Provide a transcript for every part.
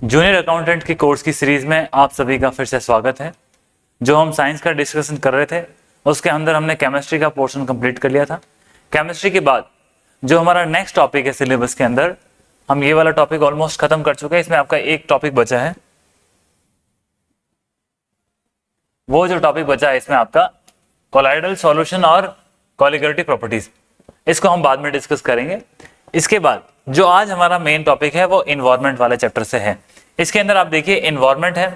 Junior accountant की course की series में आप सभी का फिर से स्वागत है। जो हम साइंस का डिस्कशन कर रहे थे उसके अंदर हमने केमिस्ट्री का पोर्शन कंप्लीट कर लिया था। केमिस्ट्री के बाद जो हमारा नेक्स्ट टॉपिक है सिलेबस के अंदर, हम ये वाला टॉपिक ऑलमोस्ट खत्म कर चुके हैं। इसमें आपका एक टॉपिक बचा है। वो जो टॉपिक बचा है इसमें आपका कोलाइडल सॉल्यूशन और कोलिगेटिव प्रॉपर्टीज, इसको हम बाद में डिस्कस करेंगे। इसके बाद जो आज हमारा मेन टॉपिक है वो इन्वायरमेंट वाले चैप्टर से है। इसके अंदर आप देखिए इन्वायरमेंट है।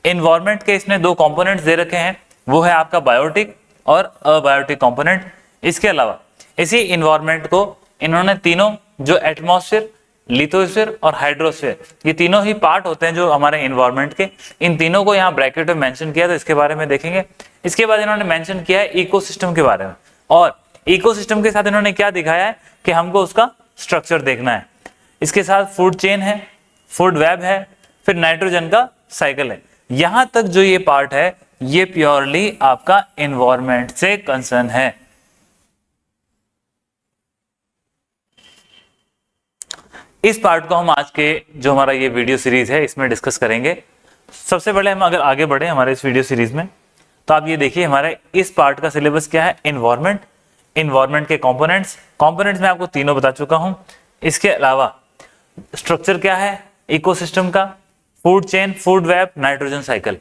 इन्वायरमेंट के इसने दो कंपोनेंट्स दे रखे हैं, वो है आपका बायोटिक और अबायोटिक कंपोनेंट। इसके अलावा इसी इन्वायरमेंट को इन्होंने तीनों जो एटमॉस्फेयर, लिथोस्फीयर और हाइड्रोस्फीयर, ये तीनों ही पार्ट होते हैं जो हमारे इन्वायरमेंट के, इन तीनों को यहाँ ब्रैकेट में मेंशन किया, तो इसके बारे में देखेंगे। इसके बाद इन्होंने मेंशन किया है इकोसिस्टम के बारे में, और इकोसिस्टम के साथ इन्होंने क्या दिखाया है कि हमको उसका स्ट्रक्चर देखना है। इसके साथ फूड चेन है, फूड वेब है, फिर नाइट्रोजन का साइकिल है। यहां तक जो ये पार्ट है ये प्योरली आपका एनवायरनमेंट से कंसर्न है। इस पार्ट को हम आज के जो हमारा ये वीडियो सीरीज है इसमें डिस्कस करेंगे। सबसे पहले हम अगर आगे बढ़े हमारे इस वीडियो सीरीज में, तो आप ये देखिए हमारे इस पार्ट का सिलेबस क्या है। एनवायरनमेंट, एनवायरनमेंट के कंपोनेंट्स में आपको तीनों बता चुका हूं। इसके अलावा स्ट्रक्चर क्या है इकोसिस्टम का, food chain, food web, nitrogen cycle.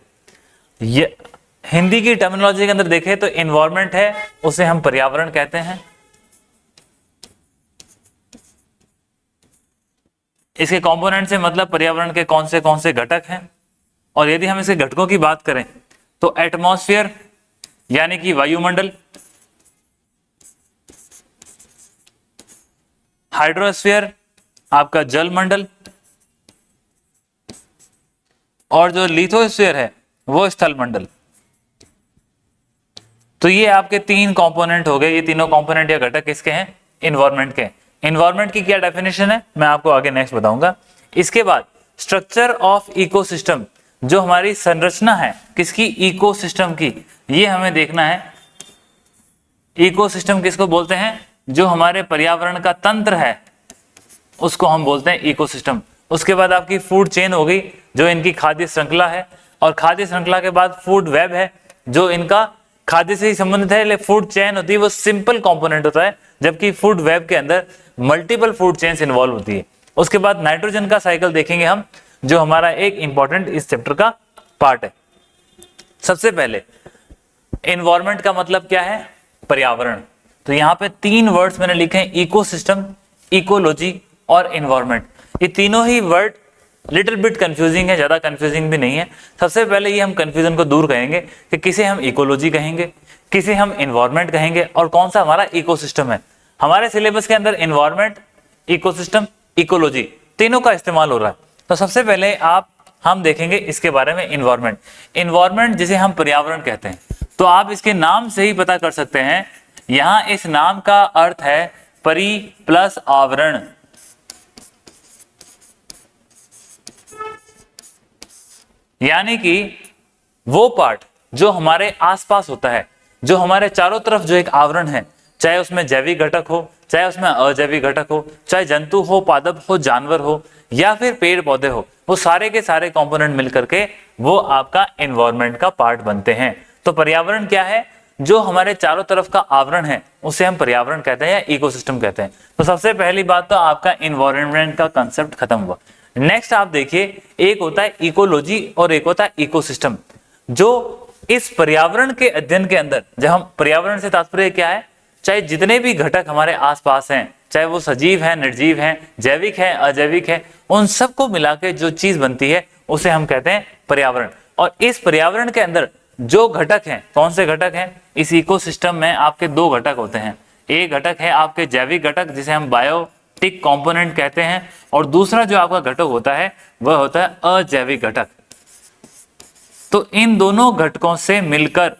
ये हिंदी की टर्मिनोलॉजी के अंदर देखें तो एनवायरनमेंट है उसे हम पर्यावरण कहते हैं। इसके कंपोनेंट से मतलब पर्यावरण के कौन से घटक हैं। और यदि हम इसके घटकों की बात करें तो एटमॉस्फेयर यानी कि वायुमंडल, हाइड्रोस्फीयर आपका जलमंडल, और जो लिथोस्फीयर है वो स्थलमंडल। तो ये आपके तीन कंपोनेंट हो गए। ये तीनों कंपोनेंट या घटक किसके हैं? एनवायरनमेंट के। एनवायरनमेंट की क्या डेफिनेशन है मैं आपको आगे नेक्स्ट बताऊंगा। इसके बाद स्ट्रक्चर ऑफ इकोसिस्टम, जो हमारी संरचना है किसकी? इकोसिस्टम की, ये हमें देखना है। इकोसिस्टम किसको बोलते हैं? जो हमारे पर्यावरण का तंत्र है उसको हम बोलते हैं इकोसिस्टम। उसके बाद आपकी फूड चेन हो गई जो इनकी खाद्य श्रृंखला है, और खाद्य श्रृंखला के बाद फूड वेब है जो इनका खाद्य से ही संबंधित है। लेकिन फूड चेन होती है वो सिंपल कंपोनेंट होता है, जबकि फूड वेब के अंदर मल्टीपल फूड चेन्स इन्वॉल्व होती है। उसके बाद नाइट्रोजन का साइकिल देखेंगे हम, जो हमारा एक इंपॉर्टेंट इस चैप्टर का पार्ट है। सबसे पहले एनवायरनमेंट का मतलब क्या है? पर्यावरण। तो यहाँ पे तीन वर्ड्स मैंने लिखे हैं, इकोसिस्टम, इकोलॉजी और एनवायरनमेंट। ये तीनों ही वर्ड लिटिल बिट कंफ्यूजिंग है, ज्यादा कंफ्यूजिंग भी नहीं है। सबसे पहले ये हम कंफ्यूजन को दूर करेंगे कि किसे हम इकोलॉजी कहेंगे, किसे हम एनवायरनमेंट कहेंगे, और कौन सा हमारा इकोसिस्टम है। हमारे सिलेबस के अंदर एनवायरनमेंट, इकोसिस्टम, इकोलॉजी तीनों का इस्तेमाल हो रहा है। तो सबसे पहले हम देखेंगे इसके बारे में एनवायरनमेंट। एनवायरनमेंट जिसे हम पर्यावरण कहते हैं, तो आप इसके नाम से ही पता कर सकते हैं। यहां इस नाम का अर्थ है परि प्लस आवरण। यानी कि वो पार्ट जो हमारे आसपास होता है, जो हमारे चारों तरफ जो एक आवरण है, चाहे उसमें जैविक घटक हो, चाहे उसमें अजैविक घटक हो, चाहे जंतु हो, पादप हो, जानवर हो, या फिर पेड़ पौधे हो, वो सारे के सारे कंपोनेंट मिलकर के वो आपका एनवायरनमेंट का पार्ट बनते हैं। तो पर्यावरण क्या है? जो हमारे चारों तरफ का आवरण है उसे हम पर्यावरण कहते हैं या इकोसिस्टम कहते हैं। तो सबसे पहली बात तो आपका एनवायरनमेंट का कंसेप्ट खत्म हुआ। नेक्स्ट आप देखिए, एक होता है इकोलॉजी और एक होता है इकोसिस्टम। जो इस पर्यावरण के अध्ययन के अंदर, जब हम पर्यावरण से तात्पर्य क्या है, चाहे जितने भी घटक हमारे आसपास हैं, चाहे वो सजीव हैं, निर्जीव हैं, जैविक है, अजैविक है, उन सबको मिला के जो चीज बनती है उसे हम कहते हैं पर्यावरण। और इस पर्यावरण के अंदर जो घटक हैं, कौन से घटक हैं? इस इकोसिस्टम में आपके दो घटक होते हैं। एक घटक है आपके जैविक घटक जिसे हम बायोटिक कंपोनेंट कहते हैं, और दूसरा जो आपका घटक होता है वह होता है अजैविक घटक। तो इन दोनों घटकों से मिलकर,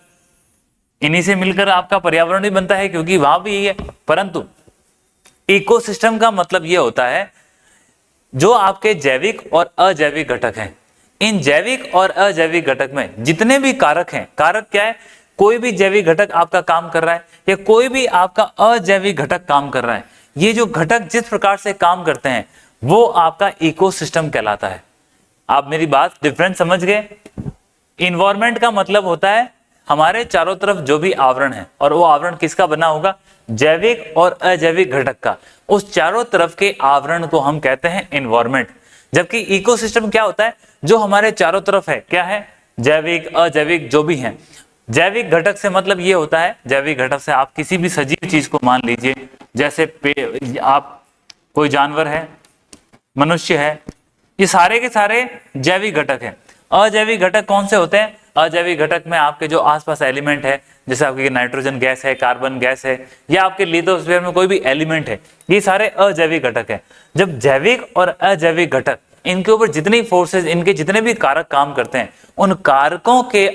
इन्हीं से मिलकर आपका पर्यावरण भी बनता है, क्योंकि वहां भी यही है। परंतु इकोसिस्टम का मतलब यह होता है जो आपके जैविक और अजैविक घटक हैं। इन जैविक और अजैविक घटक में जितने भी कारक हैं, कारक क्या है? कोई भी जैविक घटक आपका काम कर रहा है या कोई भी आपका अजैविक घटक काम कर रहा है, ये जो घटक जिस प्रकार से काम करते हैं वो आपका इकोसिस्टम कहलाता है। आप मेरी बात डिफरेंस समझ गए? इन्वायरमेंट का मतलब होता है हमारे चारों तरफ जो भी आवरण है, और वो आवरण किसका बना होगा? जैविक और अजैविक घटक का। उस चारों तरफ के आवरण को हम कहते हैं इन्वायरमेंट। जबकि इकोसिस्टम क्या होता है? जो हमारे चारों तरफ है, क्या है? जैविक अजैविक जो भी है। जैविक घटक से मतलब ये होता है, जैविक घटक से आप किसी भी सजीव चीज को मान लीजिए, जैसे आप कोई जानवर है, मनुष्य है, ये सारे के सारे जैविक घटक हैं। अजैविक घटक कौन से होते हैं? अजैविक घटक में आपके जो आसपास एलिमेंट है, जैसे आपकी नाइट्रोजन गैस है, कार्बन गैस है, या आपके लिथोस्फीयर में कोई भी एलिमेंट है, ये सारे अजैविक घटक है। जब जैविक और अजैविक घटक, इनके ऊपर जितनी फोर्सेस, इनके जितने भी कारक काम करते हैं, उन कारकों के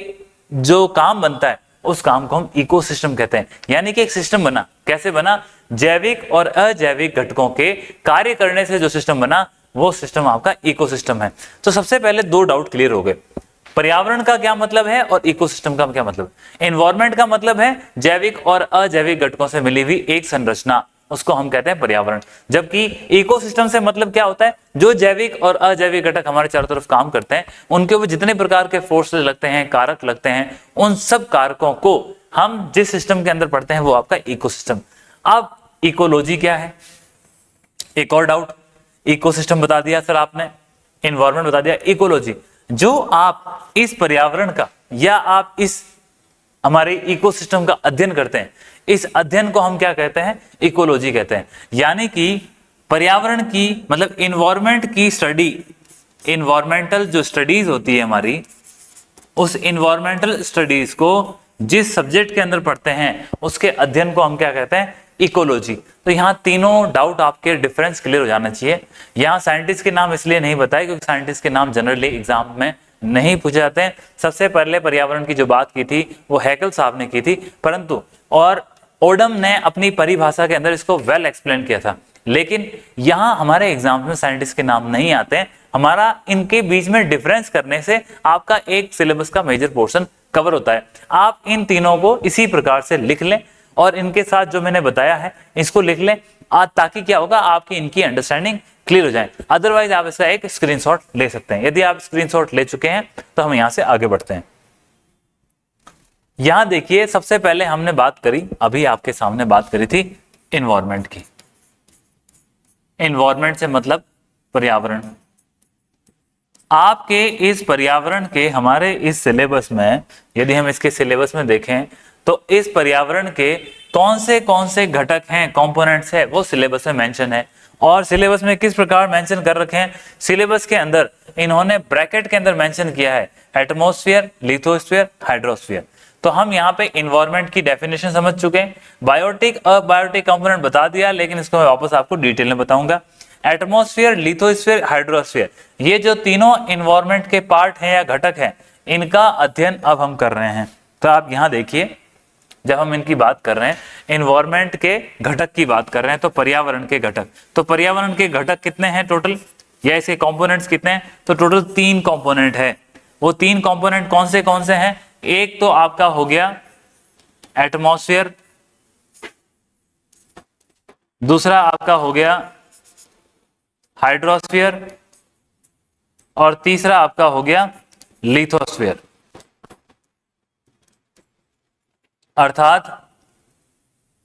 जो काम बनता है, उस काम को हम इकोसिस्टम कहते हैं। यानी कि एक सिस्टम बना, कैसे बना? जैविक और अजैविक घटकों के कार्य करने से जो सिस्टम बना, वो सिस्टम आपका इकोसिस्टम है। तो सबसे पहले दो डाउट क्लियर हो गए, पर्यावरण का क्या मतलब है और इकोसिस्टम का क्या मतलब है। एनवायरनमेंट का मतलब है जैविक और अजैविक घटकों से मिली हुई एक संरचना, उसको हम कहते हैं पर्यावरण। जबकि इकोसिस्टम से मतलब क्या होता है? जो जैविक और अजैविक घटक हमारे चारों तरफ काम करते हैं, उनके ऊपर जितने प्रकार के फोर्सेस लगते हैं, कारक लगते हैं, उन सब कारकों को हम जिस सिस्टम के अंदर पढ़ते हैं, वो आपका इकोसिस्टम। अब इकोलॉजी क्या है? एक और डाउट, इकोसिस्टम बता दिया सर आपने, एनवायरनमेंट बता दिया, इकोलॉजी। जो आप इस पर्यावरण का या आप इस हमारे इकोसिस्टम का अध्ययन करते हैं, इस अध्ययन को हम क्या कहते हैं? इकोलॉजी कहते हैं। यानी कि पर्यावरण की मतलब एनवायरनमेंट की स्टडी, एनवायरमेंटल जो स्टडीज होती है हमारी, उस एनवायरमेंटल स्टडीज को जिस सब्जेक्ट के अंदर पढ़ते हैं, उसके अध्ययन को हम क्या कहते हैं? इकोलॉजी। तो यहाँ तीनों डाउट आपके डिफरेंस क्लियर हो जाना चाहिए। यहाँ साइंटिस्ट के नाम इसलिए नहीं बताए क्योंकि साइंटिस्ट के नाम जनरली एग्जाम में नहीं पूछे जाते हैं। सबसे पहले पर्यावरण की जो बात की थी वो हैकल साहब ने की थी, परंतु और ओडम ने अपनी परिभाषा के अंदर इसको वेल एक्सप्लेन किया था। लेकिन यहाँ हमारे एग्जाम में साइंटिस्ट के नाम नहीं आते हैं। हमारा इनके बीच में डिफरेंस करने से आपका एक सिलेबस का मेजर पोर्शन कवर होता है। आप इन तीनों को इसी प्रकार से लिख लें और इनके साथ जो मैंने बताया है इसको लिख लें, ताकि क्या होगा? आपकी इनकी अंडरस्टैंडिंग क्लियर हो जाए। अदरवाइज आप इसका एक स्क्रीनशॉट ले सकते हैं। यदि आप स्क्रीनशॉट ले चुके हैं तो हम यहां से आगे बढ़ते हैं। यहां देखिए, सबसे पहले हमने बात करी, अभी आपके सामने बात करी थी एनवायरनमेंट की। एनवायरनमेंट से मतलब पर्यावरण। आपके इस पर्यावरण के हमारे इस सिलेबस में, यदि हम इसके सिलेबस में देखें तो इस पर्यावरण के कौन से घटक हैं, कंपोनेंट्स है, वो सिलेबस में मेंशन है। और सिलेबस में किस प्रकार मेंशन कर रखे हैं? सिलेबस के अंदर इन्होंने ब्रैकेट के अंदर मेंशन किया है एटमॉस्फेयर, लिथोस्फीयर, हाइड्रोस्फीयर। तो हम यहाँ पे इन्वायरमेंट की डेफिनेशन समझ चुके हैं, बायोटिक अबायोटिक कंपोनेंट बता दिया, लेकिन इसको मैं वापस आपको डिटेल में बताऊंगा। एटमॉस्फेयर, लिथोस्फीयर, हाइड्रोस्फीयर, ये जो तीनों इन्वायरमेंट के पार्ट हैं या घटक हैं, इनका अध्ययन अब हम कर रहे हैं। तो आप यहाँ देखिए, जब हम इनकी बात कर रहे हैं, एनवायरनमेंट के घटक की बात कर रहे हैं, तो पर्यावरण के घटक, तो पर्यावरण के घटक कितने हैं टोटल, या इसके कंपोनेंट्स कितने हैं? तो टोटल 3 कंपोनेंट है। वो 3 कंपोनेंट कौन से हैं? एक तो आपका हो गया एटमॉस्फेयर, दूसरा आपका हो गया हाइड्रोस्फीयर, और तीसरा आपका हो गया लिथोस्फीयर, अर्थात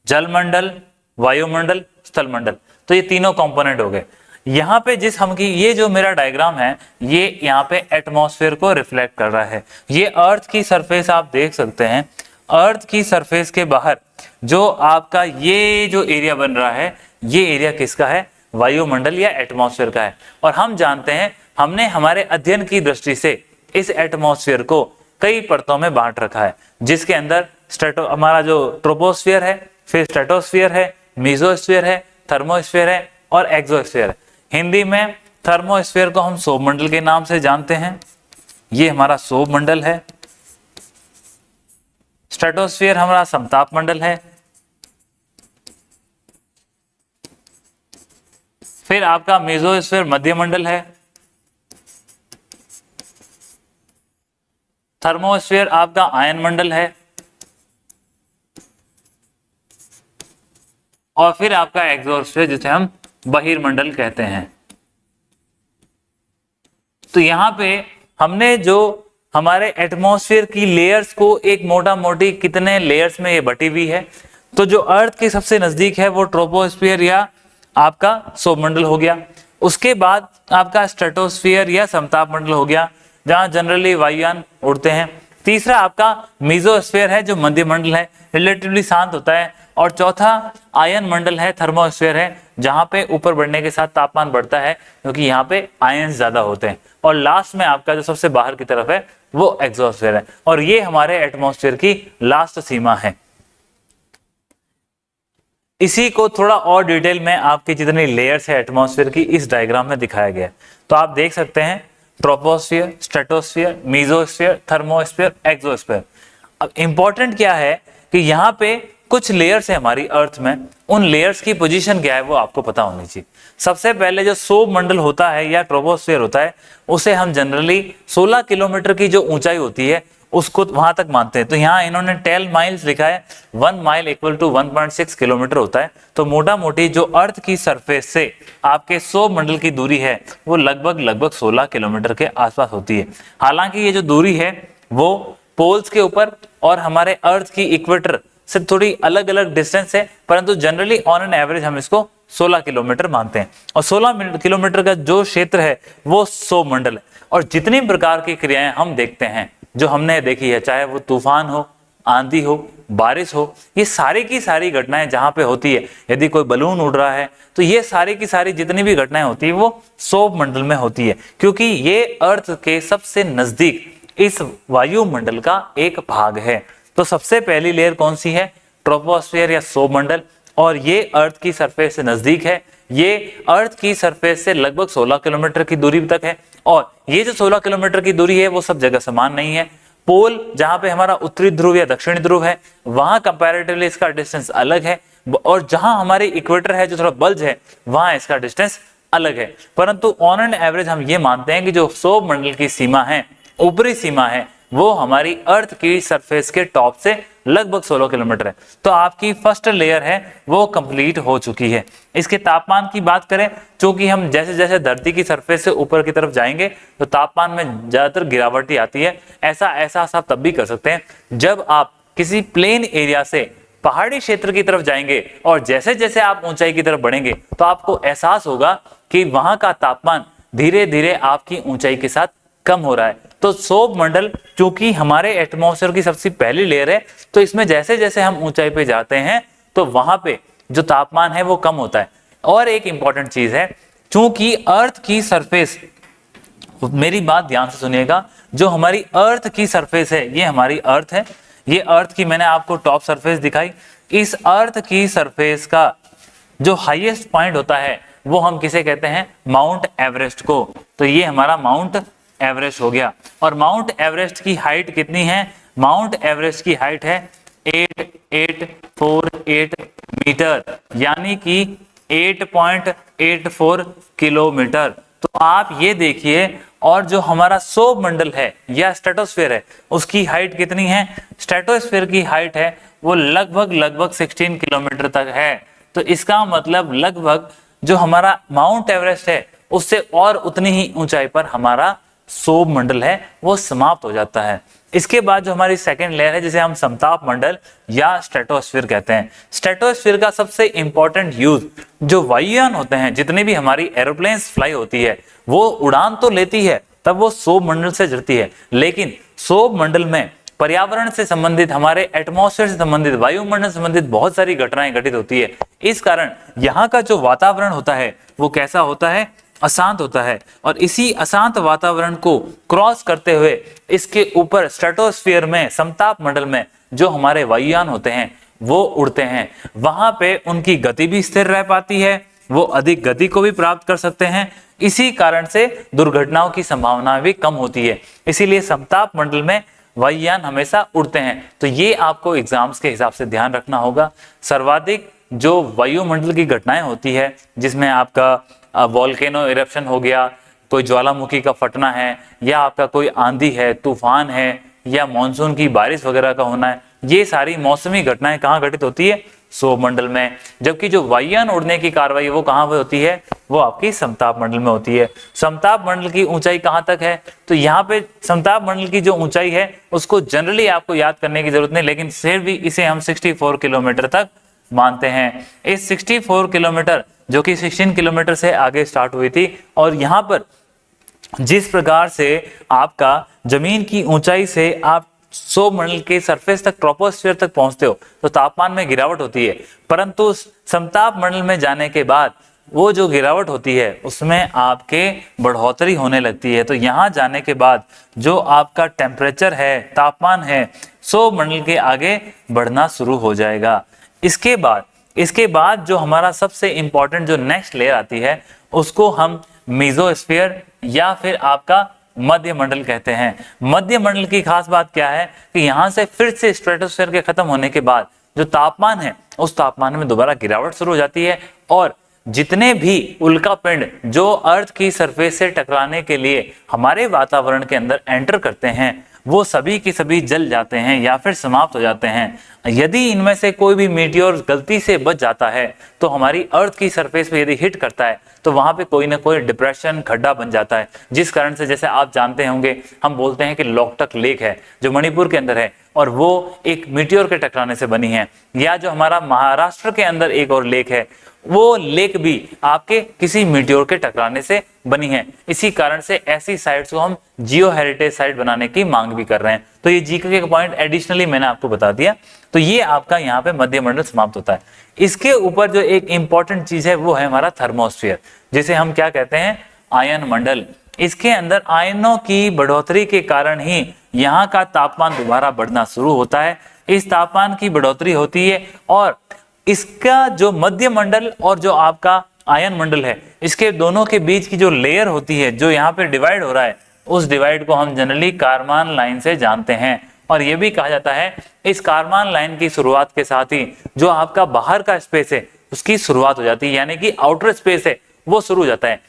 जलमंडल, वायुमंडल, स्थलमंडल। तो ये तीनों कंपोनेंट हो गए। यहां पे जिस हम की ये जो मेरा डायग्राम है, ये यहाँ पे एटमॉस्फेयर को रिफ्लेक्ट कर रहा है। ये अर्थ की सरफेस आप देख सकते हैं। अर्थ की सरफेस के बाहर जो आपका ये जो एरिया बन रहा है, ये एरिया किसका है? वायुमंडल या एटमॉस्फेयर का है। और हम जानते हैं, हमने हमारे अध्ययन की दृष्टि से इस एटमॉस्फेयर को कई परतों में बांट रखा है, जिसके अंदर हमारा जो ट्रोपोस्फीयर है, फिर स्ट्रेटोस्फीयर है, मीजोस्फीयर है, थर्मोस्फीयर है और एक्सोस्फीयर है। हिंदी में थर्मोस्फीयर को हम सौरमंडल के नाम से जानते हैं, ये हमारा सौरमंडल है। स्ट्रेटोस्फीयर हमारा समताप मंडल है। फिर आपका मेसोस्फीयर मध्यमंडल है। थर्मोस्फीयर आपका आयन मंडल है। और फिर आपका एक्सोस्फीयर जिसे हम बहिर्मंडल कहते हैं। तो यहाँ पे हमने जो हमारे एटमॉस्फेयर की लेयर्स को एक मोटा मोटी कितने लेयर्स में ये बटी हुई है, तो जो अर्थ के सबसे नजदीक है वो ट्रोपोस्फियर या आपका सौरमंडल हो गया। उसके बाद आपका स्ट्रेटोस्फियर या समताप मंडल हो गया, जहां जनरली वायुयान उड़ते हैं। तीसरा आपका मीजोस्फीयर है जो मध्य मंडल है, रिलेटिवली शांत होता है। और चौथा आयन मंडल है, थर्मोस्फीयर है, जहां पे ऊपर बढ़ने के साथ तापमान बढ़ता है क्योंकि यहाँ पे आयन ज्यादा होते हैं। और लास्ट में आपका जो सबसे बाहर की तरफ है वो एक्सोस्फीयर है। और ये हमारे एटमॉस्फेयर की लास्ट सीमा है। इसी को थोड़ा और डिटेल में आपकी जितनी लेयर्स है एटमॉस्फेयर की इस डायग्राम में दिखाया गया है। तो आप देख सकते हैं troposphere, stratosphere, mesosphere, thermosphere, exosphere. अब इंपॉर्टेंट क्या है कि यहाँ पे कुछ लेयर्स है हमारी अर्थ में, उन लेयर्स की पोजीशन क्या है वो आपको पता होनी चाहिए। सबसे पहले जो सौरमंडल होता है या ट्रोपोस्फियर होता है उसे हम जनरली 16 किलोमीटर की जो ऊंचाई होती है उसको वहां तक मानते हैं। तो यहाँ इन्होंने 10 माइल्स लिखा है, 1 माइल इक्वल टू 1.6 किलोमीटर होता है। तो मोटा मोटी जो अर्थ की सरफेस से आपके सौरमंडल की दूरी है वो लगभग 16 किलोमीटर के आसपास होती है। हालांकि ये जो दूरी है वो पोल्स के ऊपर और हमारे अर्थ की इक्वेटर से थोड़ी अलग अलग डिस्टेंस है, परंतु जनरली ऑन एन एवरेज हम इसको 16 किलोमीटर मानते हैं। और 16 किलोमीटर का जो क्षेत्र है वो सौरमंडल है। और जितनी प्रकार की क्रियाएं हम देखते हैं जो हमने देखी है, चाहे वो तूफान हो, आंधी हो, बारिश हो, ये सारी की सारी घटनाएं जहां पे होती है, यदि कोई बलून उड़ रहा है तो ये सारी की सारी जितनी भी घटनाएं होती है वो सौरमंडल में होती है, क्योंकि ये अर्थ के सबसे नजदीक इस वायुमंडल का एक भाग है। तो सबसे पहली लेयर कौन सी है? ट्रोपोस्फियर या सौरमंडल। और ये अर्थ की सरफेस से नजदीक है, ये अर्थ की सरफेस से लगभग 16 किलोमीटर की दूरी तक है। और ये जो 16 किलोमीटर की दूरी है वो सब जगह समान नहीं है। पोल जहां पे हमारा उत्तरी ध्रुव या दक्षिणी ध्रुव है वहां कंपैरेटिवली इसका डिस्टेंस अलग है, और जहां हमारी इक्वेटर है जो थोड़ा बल्ज है वहां इसका डिस्टेंस अलग है। परंतु ऑन एन एवरेज हम ये मानते हैं कि जो सौरमंडल की सीमा है, ऊपरी सीमा है, वो हमारी अर्थ की सरफेस के टॉप से लगभग 16 किलोमीटर है। तो आपकी फर्स्ट लेयर है वो कंप्लीट हो चुकी है। इसके तापमान की बात करें, क्योंकि हम जैसे जैसे धरती की सरफेस से ऊपर की तरफ जाएंगे तो तापमान में ज्यादातर गिरावट ही आती है। ऐसा एहसास आप तब भी कर सकते हैं जब आप किसी प्लेन एरिया से पहाड़ी क्षेत्र की तरफ जाएंगे और जैसे जैसे आप ऊंचाई की तरफ बढ़ेंगे तो आपको एहसास होगा कि वहां का तापमान धीरे धीरे आपकी ऊंचाई के साथ कम हो रहा है। तो सौरमंडल चूंकि हमारे एटमॉस्फेयर की सबसे पहली लेयर है, तो इसमें जैसे जैसे हम ऊंचाई पे जाते हैं तो वहां पे जो तापमान है वो कम होता है। और एक इंपॉर्टेंट चीज है, चूंकि अर्थ की सरफेस, मेरी बात ध्यान से सुनिएगा, जो हमारी अर्थ की सरफेस है ये हमारी अर्थ है, ये अर्थ की मैंने आपको टॉप सरफेस दिखाई। इस अर्थ की सरफेस का जो हाईएस्ट पॉइंट होता है वो हम किसे कहते हैं? माउंट एवरेस्ट को। तो ये हमारा माउंट एवरेस्ट हो गया। और माउंट एवरेस्ट की हाइट कितनी है? माउंट एवरेस्ट की हाइट है 8848 मीटर, यानी कि 8.84 किलोमीटर। तो आप ये देखिए, और जो हमारा सौरमंडल है या स्ट्रेटोस्फीयर है उसकी हाइट कितनी है? स्ट्रेटोस्फीयर की हाइट है वो लगभग 16 किलोमीटर तक है। तो इसका मतलब लगभग जो हमारा माउंट एवरेस्ट है उससे और उतनी ही ऊंचाई पर हमारा सौरमंडल है वो समाप्त हो जाता है। इसके बाद जो हमारी सेकंड लेयर है जिसे हम समताप मंडल या स्ट्रेटोस्फीयर कहते हैं। स्ट्रेटोस्फीयर का सबसे इंपॉर्टेंट यूज, जो वायुयान होते हैं, जितनी भी हमारी एरोप्लेन्स फ्लाई होती है वो उड़ान तो लेती है तब वो सौरमंडल से जुड़ती है, लेकिन सौरमंडल में पर्यावरण से संबंधित, हमारे एटमॉस्फेयर से संबंधित, वायुमंडल से संबंधित बहुत सारी घटनाएं घटित होती है। इस कारण यहाँ का जो वातावरण होता है वो कैसा होता है? अशांत होता है। और इसी अशांत वातावरण को क्रॉस करते हुए इसके ऊपर स्ट्रेटोस्फीयर में, समताप मंडल में जो हमारे वायुयान होते हैं वो उड़ते हैं। वहां पे उनकी गति भी स्थिर रह पाती है, वो अधिक गति को भी प्राप्त कर सकते हैं। इसी कारण से दुर्घटनाओं की संभावना भी कम होती है। इसीलिए समताप मंडल में वायुयान हमेशा उड़ते हैं। तो ये आपको एग्जाम्स के हिसाब से ध्यान रखना होगा। सर्वाधिक जो वायुमंडल की घटनाएं होती है जिसमें आपका वोल्केनो इरप्शन हो गया, कोई ज्वालामुखी का फटना है, या आपका कोई आंधी है, तूफान है, या मॉनसून की बारिश वगैरह का होना है, ये सारी मौसमी घटनाएं कहाँ घटित होती है? सोम मंडल में, जबकि जो वायुयान उड़ने की कार्रवाई वो कहाँ पे होती है, वो आपकी समताप मंडल में होती है। समताप मंडल की ऊंचाई कहाँ तक है, तो यहाँ पे समताप मंडल की जो ऊंचाई है उसको जनरली आपको याद करने की जरूरत नहीं, लेकिन फिर भी इसे हम 64 किलोमीटर तक मानते हैं। इस 64 किलोमीटर जो कि 16 किलोमीटर से आगे स्टार्ट हुई थी, और यहाँ पर जिस प्रकार से आपका जमीन की ऊंचाई से आप सोम मंडल के सरफेस तक, ट्रोपोस्फीयर तक पहुंचते हो तो तापमान में गिरावट होती है, परंतु समताप मंडल में जाने के बाद वो जो गिरावट होती है उसमें आपके बढ़ोतरी होने लगती है। तो यहाँ जाने के बाद जो आपका टेम्परेचर है, तापमान है, सोम मंडल के आगे बढ़ना शुरू हो जाएगा। इसके बाद जो हमारा सबसे इंपॉर्टेंट जो नेक्स्ट लेयर आती है उसको हम मेसोस्फीयर या फिर आपका मध्य मंडल कहते हैं। मध्य मंडल की खास बात क्या है कि यहाँ से फिर से स्ट्रेटोस्फीयर के खत्म होने के बाद जो तापमान है उस तापमान में दोबारा गिरावट शुरू हो जाती है, और जितने भी उल्कापिंड जो अर्थ की सरफेस से टकराने के लिए हमारे वातावरण के अंदर एंटर करते हैं वो सभी के सभी जल जाते हैं या फिर समाप्त हो जाते हैं। यदि इनमें से कोई भी मीटियोर गलती से बच जाता है तो हमारी अर्थ की सरफेस पे यदि हिट करता है तो वहां पे कोई ना कोई डिप्रेशन, खड्डा बन जाता है, जिस कारण से जैसे आप जानते होंगे हम बोलते हैं कि लोकटक लेक है जो मणिपुर के अंदर है और वो एक मीटियोर के टकराने से बनी है, या जो हमारा महाराष्ट्र के अंदर एक और लेक है वो लेक भी आपके किसी मीटियोर के टकराने से बनी है। इसी कारण से ऐसी साइट्स को हम जियो हेरिटेज साइट बनाने की मांग भी कर रहे हैं। तो ये जीके का पॉइंट एडिशनली मैंने आपको बता दिया। तो ये आपका यहाँ पे मध्य मंडल समाप्त होता है। इसके ऊपर जो एक इंपॉर्टेंट चीज है वो है हमारा थर्मोस्फीयर, जिसे हम क्या कहते हैं, आयन मंडल। इसके अंदर आयनों की बढ़ोतरी के कारण ही यहाँ का तापमान दोबारा बढ़ना शुरू होता है। इस तापमान की बढ़ोतरी होती है और इसका जो मध्य मंडल और जो आपका आयन मंडल है इसके दोनों के बीच की जो लेयर होती है जो यहाँ पे डिवाइड हो रहा है उस डिवाइड को हम जनरली कारमान लाइन से जानते हैं। और ये भी कहा जाता है इस कारमान लाइन की शुरुआत के साथ ही जो आपका बाहर का स्पेस है उसकी शुरुआत हो जाती है, यानी कि आउटर स्पेस है वो शुरू हो जाता है।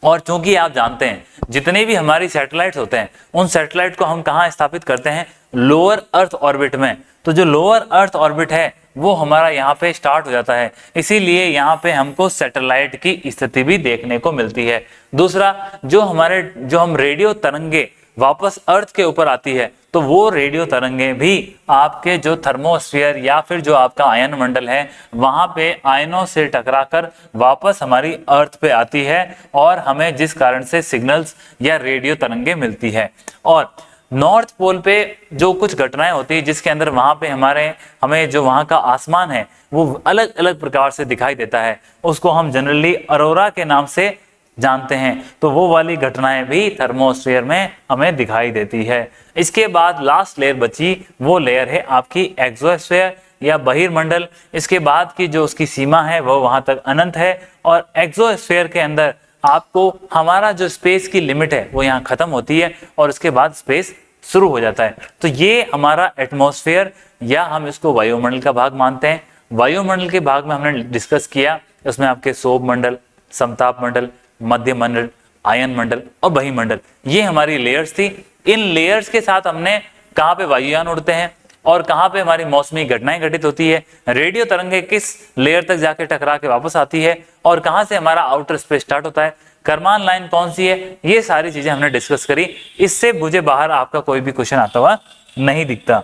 और चूंकि आप जानते हैं जितने भी हमारी सैटेलाइट्स होते हैं उन सैटेलाइट को हम कहाँ स्थापित करते हैं, लोअर अर्थ ऑर्बिट में। तो जो लोअर अर्थ ऑर्बिट है वो हमारा यहाँ पे स्टार्ट हो जाता है, इसीलिए यहाँ पे हमको सैटेलाइट की स्थिति भी देखने को मिलती है। दूसरा, जो हम रेडियो तरंगे वापस अर्थ के ऊपर आती है तो वो रेडियो तरंगे भी आपके जो थर्मोस्फीयर या फिर जो आपका आयन मंडल है वहां पे आयनों से टकराकर वापस हमारी अर्थ पे आती है और हमें जिस कारण से सिग्नल्स या रेडियो तरंगे मिलती है। और नॉर्थ पोल पे जो कुछ घटनाएं होती है जिसके अंदर वहां पे हमें जो वहां का आसमान है वो अलग अलग प्रकार से दिखाई देता है, उसको हम जनरली अरोरा के नाम से जानते हैं। तो वो वाली घटनाएं भी थर्मोस्फीयर में हमें दिखाई देती है। इसके बाद लास्ट लेयर बची, वो लेयर है आपकी एक्सोस्फीयर या बहिर्मंडल। इसके बाद की जो उसकी सीमा है वो वहां तक अनंत है और एक्सोस्फीयर के अंदर आपको हमारा जो स्पेस की लिमिट है वो यहाँ खत्म होती है और उसके बाद स्पेस शुरू हो जाता है। तो ये हमारा एटमॉस्फेयर या हम इसको वायुमंडल का भाग मानते हैं। वायुमंडल के भाग में हमने डिस्कस किया, उसमें आपके सौर मंडल, समताप मंडल, मध्य मंडल, आयन मंडल और बहिमंडल, ये हमारी लेयर्स थी। इन लेयर्स के साथ हमने कहाँ पे वायुयान उड़ते हैं और कहाँ पे हमारी मौसमी घटनाएं घटित होती है, रेडियो तरंगे किस लेयर तक जाके टकरा के वापस आती है और कहाँ से हमारा आउटर स्पेस स्टार्ट होता है, करमान लाइन कौन सी है, ये सारी चीजें हमने डिस्कस करी। इससे मुझे बाहर आपका कोई भी क्वेश्चन आता हुआ नहीं दिखता।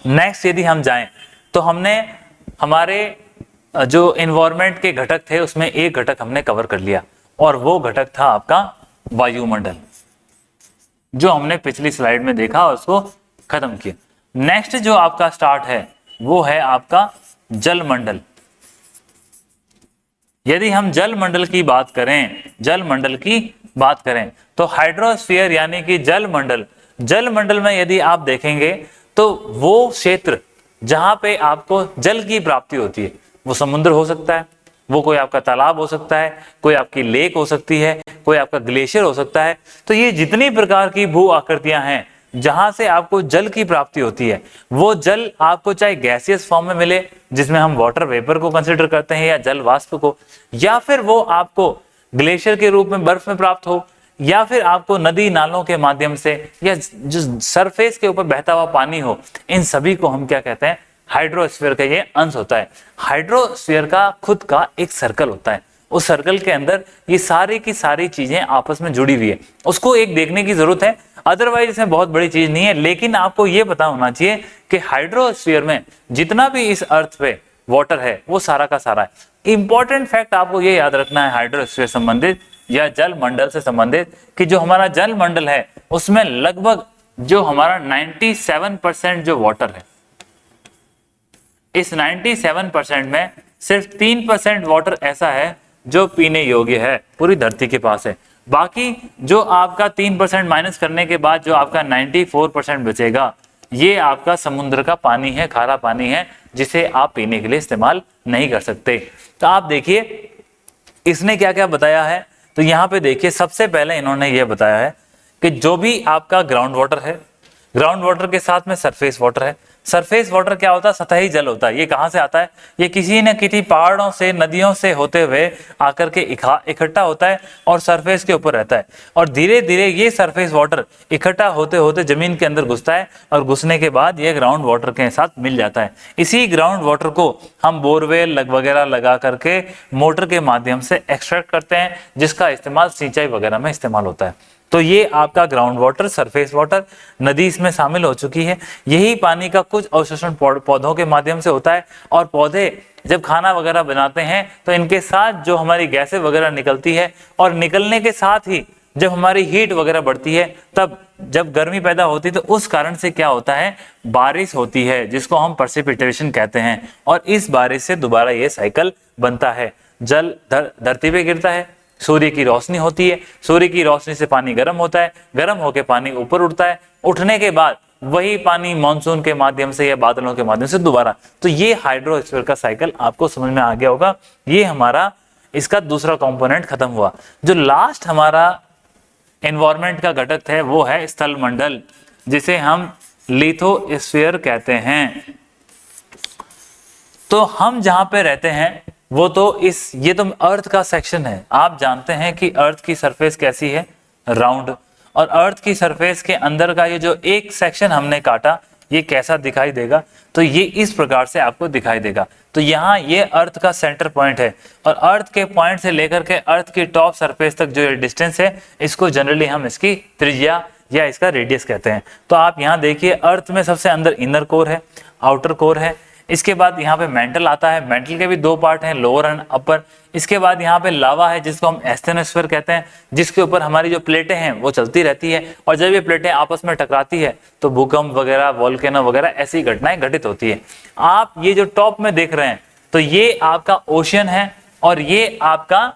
नेक्स्ट यदि हम जाएं तो हमने हमारे जो एनवायरमेंट के घटक थे उसमें एक घटक हमने कवर कर लिया और वो घटक था आपका वायुमंडल, जो हमने पिछली स्लाइड में देखा और उसको खत्म किया। नेक्स्ट जो आपका स्टार्ट है वो है आपका जलमंडल। यदि हम जलमंडल की बात करें तो हाइड्रोस्फीयर यानी कि जलमंडल में यदि आप देखेंगे तो वो क्षेत्र जहां पे आपको जल की प्राप्ति होती है, वो समुद्र हो सकता है, वो कोई आपका तालाब हो सकता है, कोई आपकी लेक हो सकती है, कोई आपका ग्लेशियर हो सकता है। तो ये जितनी प्रकार की भू आकृतियां हैं जहां से आपको जल की प्राप्ति होती है, वो जल आपको चाहे गैसियस फॉर्म में मिले जिसमें हम वाटर वेपर को कंसिडर करते हैं या जल वाष्प को, या फिर वो आपको ग्लेशियर के रूप में बर्फ में प्राप्त हो, या फिर आपको नदी नालों के माध्यम से, या जो सरफेस के ऊपर बहता हुआ पानी हो, इन सभी को हम क्या कहते हैं, हाइड्रोस्फीयर का ये अंश होता है। हाइड्रोस्फीयर का खुद का एक सर्कल होता है, उस सर्कल के अंदर ये सारी की सारी चीजें आपस में जुड़ी हुई है, उसको एक देखने की जरूरत है, अदरवाइज इसमें बहुत बड़ी चीज नहीं है। लेकिन आपको ये पता होना चाहिए कि हाइड्रोस्फीयर में जितना भी इस अर्थ पे वाटर है वो सारा का सारा है। इंपॉर्टेंट फैक्ट आपको ये याद रखना है हाइड्रोस्फीयर संबंधित या जल मंडल से संबंधित कि जो हमारा जल मंडल है उसमें लगभग जो हमारा 97% जो वाटर है, इस 97% में सिर्फ 3% वाटर ऐसा है जो पीने योग्य है, पूरी धरती के पास है। बाकी जो आपका 3% माइनस करने के बाद जो आपका 94% बचेगा, ये आपका समुद्र का पानी है, खारा पानी है, जिसे आप पीने के लिए इस्तेमाल नहीं कर सकते। तो आप देखिए इसने क्या क्या बताया है। तो यहाँ पे देखिए सबसे पहले इन्होंने ये बताया है कि जो भी आपका ग्राउंड वाटर है, ग्राउंड वाटर के साथ में सरफेस वाटर है। सरफेस वाटर क्या होता है? सतही जल होता है। ये कहाँ से आता है? ये किसी न किसी पहाड़ों से, नदियों से होते हुए आकर के इकट्ठा होता है और सरफेस के ऊपर रहता है, और धीरे धीरे ये सरफेस वाटर इकट्ठा होते होते जमीन के अंदर घुसता है, और घुसने के बाद ये ग्राउंड वाटर के साथ मिल जाता है। इसी ग्राउंड वाटर को हम बोरवेल वगैरह लगा करके मोटर के माध्यम से एक्सट्रैक्ट करते हैं, जिसका इस्तेमाल सिंचाई वगैरह में इस्तेमाल होता है। तो ये आपका ग्राउंड वाटर, सरफेस वाटर, नदी इसमें शामिल हो चुकी है। यही पानी का कुछ अवशोषण पौधों के माध्यम से होता है, और पौधे जब खाना वगैरह बनाते हैं तो इनके साथ जो हमारी गैसें वगैरह निकलती है, और निकलने के साथ ही जब हमारी हीट वगैरह बढ़ती है, तब जब गर्मी पैदा होती है, तो उस कारण से क्या होता है? बारिश होती है, जिसको हम प्रेसिपिटेशन कहते हैं, और इस बारिश से दोबारा ये साइकिल बनता है। जल धरती पे गिरता है, सूर्य की रोशनी होती है, सूर्य की रोशनी से पानी गर्म होता है, गर्म होकर पानी ऊपर उठता है, उठने के बाद वही पानी मानसून के माध्यम से या बादलों के माध्यम से दोबारा। तो ये हाइड्रोस्फीयर का साइकिल आपको समझ में आ गया होगा। ये हमारा इसका दूसरा कंपोनेंट खत्म हुआ। जो लास्ट हमारा एनवायरमेंट का घटक है वो है स्थल मंडल, जिसे हम लिथोस्फीयर कहते हैं। तो हम जहां पे रहते हैं वो तो ये तो अर्थ का सेक्शन है। आप जानते हैं कि अर्थ की सरफेस कैसी है? राउंड। और अर्थ की सरफेस के अंदर का ये जो एक सेक्शन हमने काटा, ये कैसा दिखाई देगा? तो ये इस प्रकार से आपको दिखाई देगा। तो यहाँ ये अर्थ का सेंटर पॉइंट है, और अर्थ के पॉइंट से लेकर के अर्थ की टॉप सरफेस तक जो ये डिस्टेंस है, इसको जनरली हम इसकी त्रिज्या या इसका रेडियस कहते हैं। तो आप यहाँ देखिए, अर्थ में सबसे अंदर इनर कोर है, आउटर कोर है। इसके बाद यहाँ पे मेंटल आता है, मेंटल के भी दो पार्ट हैं, लोअर एंड अपर। इसके बाद यहाँ पे लावा है, जिसको हम एस्थेनोस्फीयर कहते हैं, जिसके ऊपर हमारी जो प्लेटें हैं वो चलती रहती है, और जब ये प्लेटें आपस में टकराती है तो भूकंप वगैरह, वोल्केनो वगैरह ऐसी घटनाएं घटित होती है। आप ये जो टॉप में देख रहे हैं, तो ये आपका ओशियन है, और ये आपका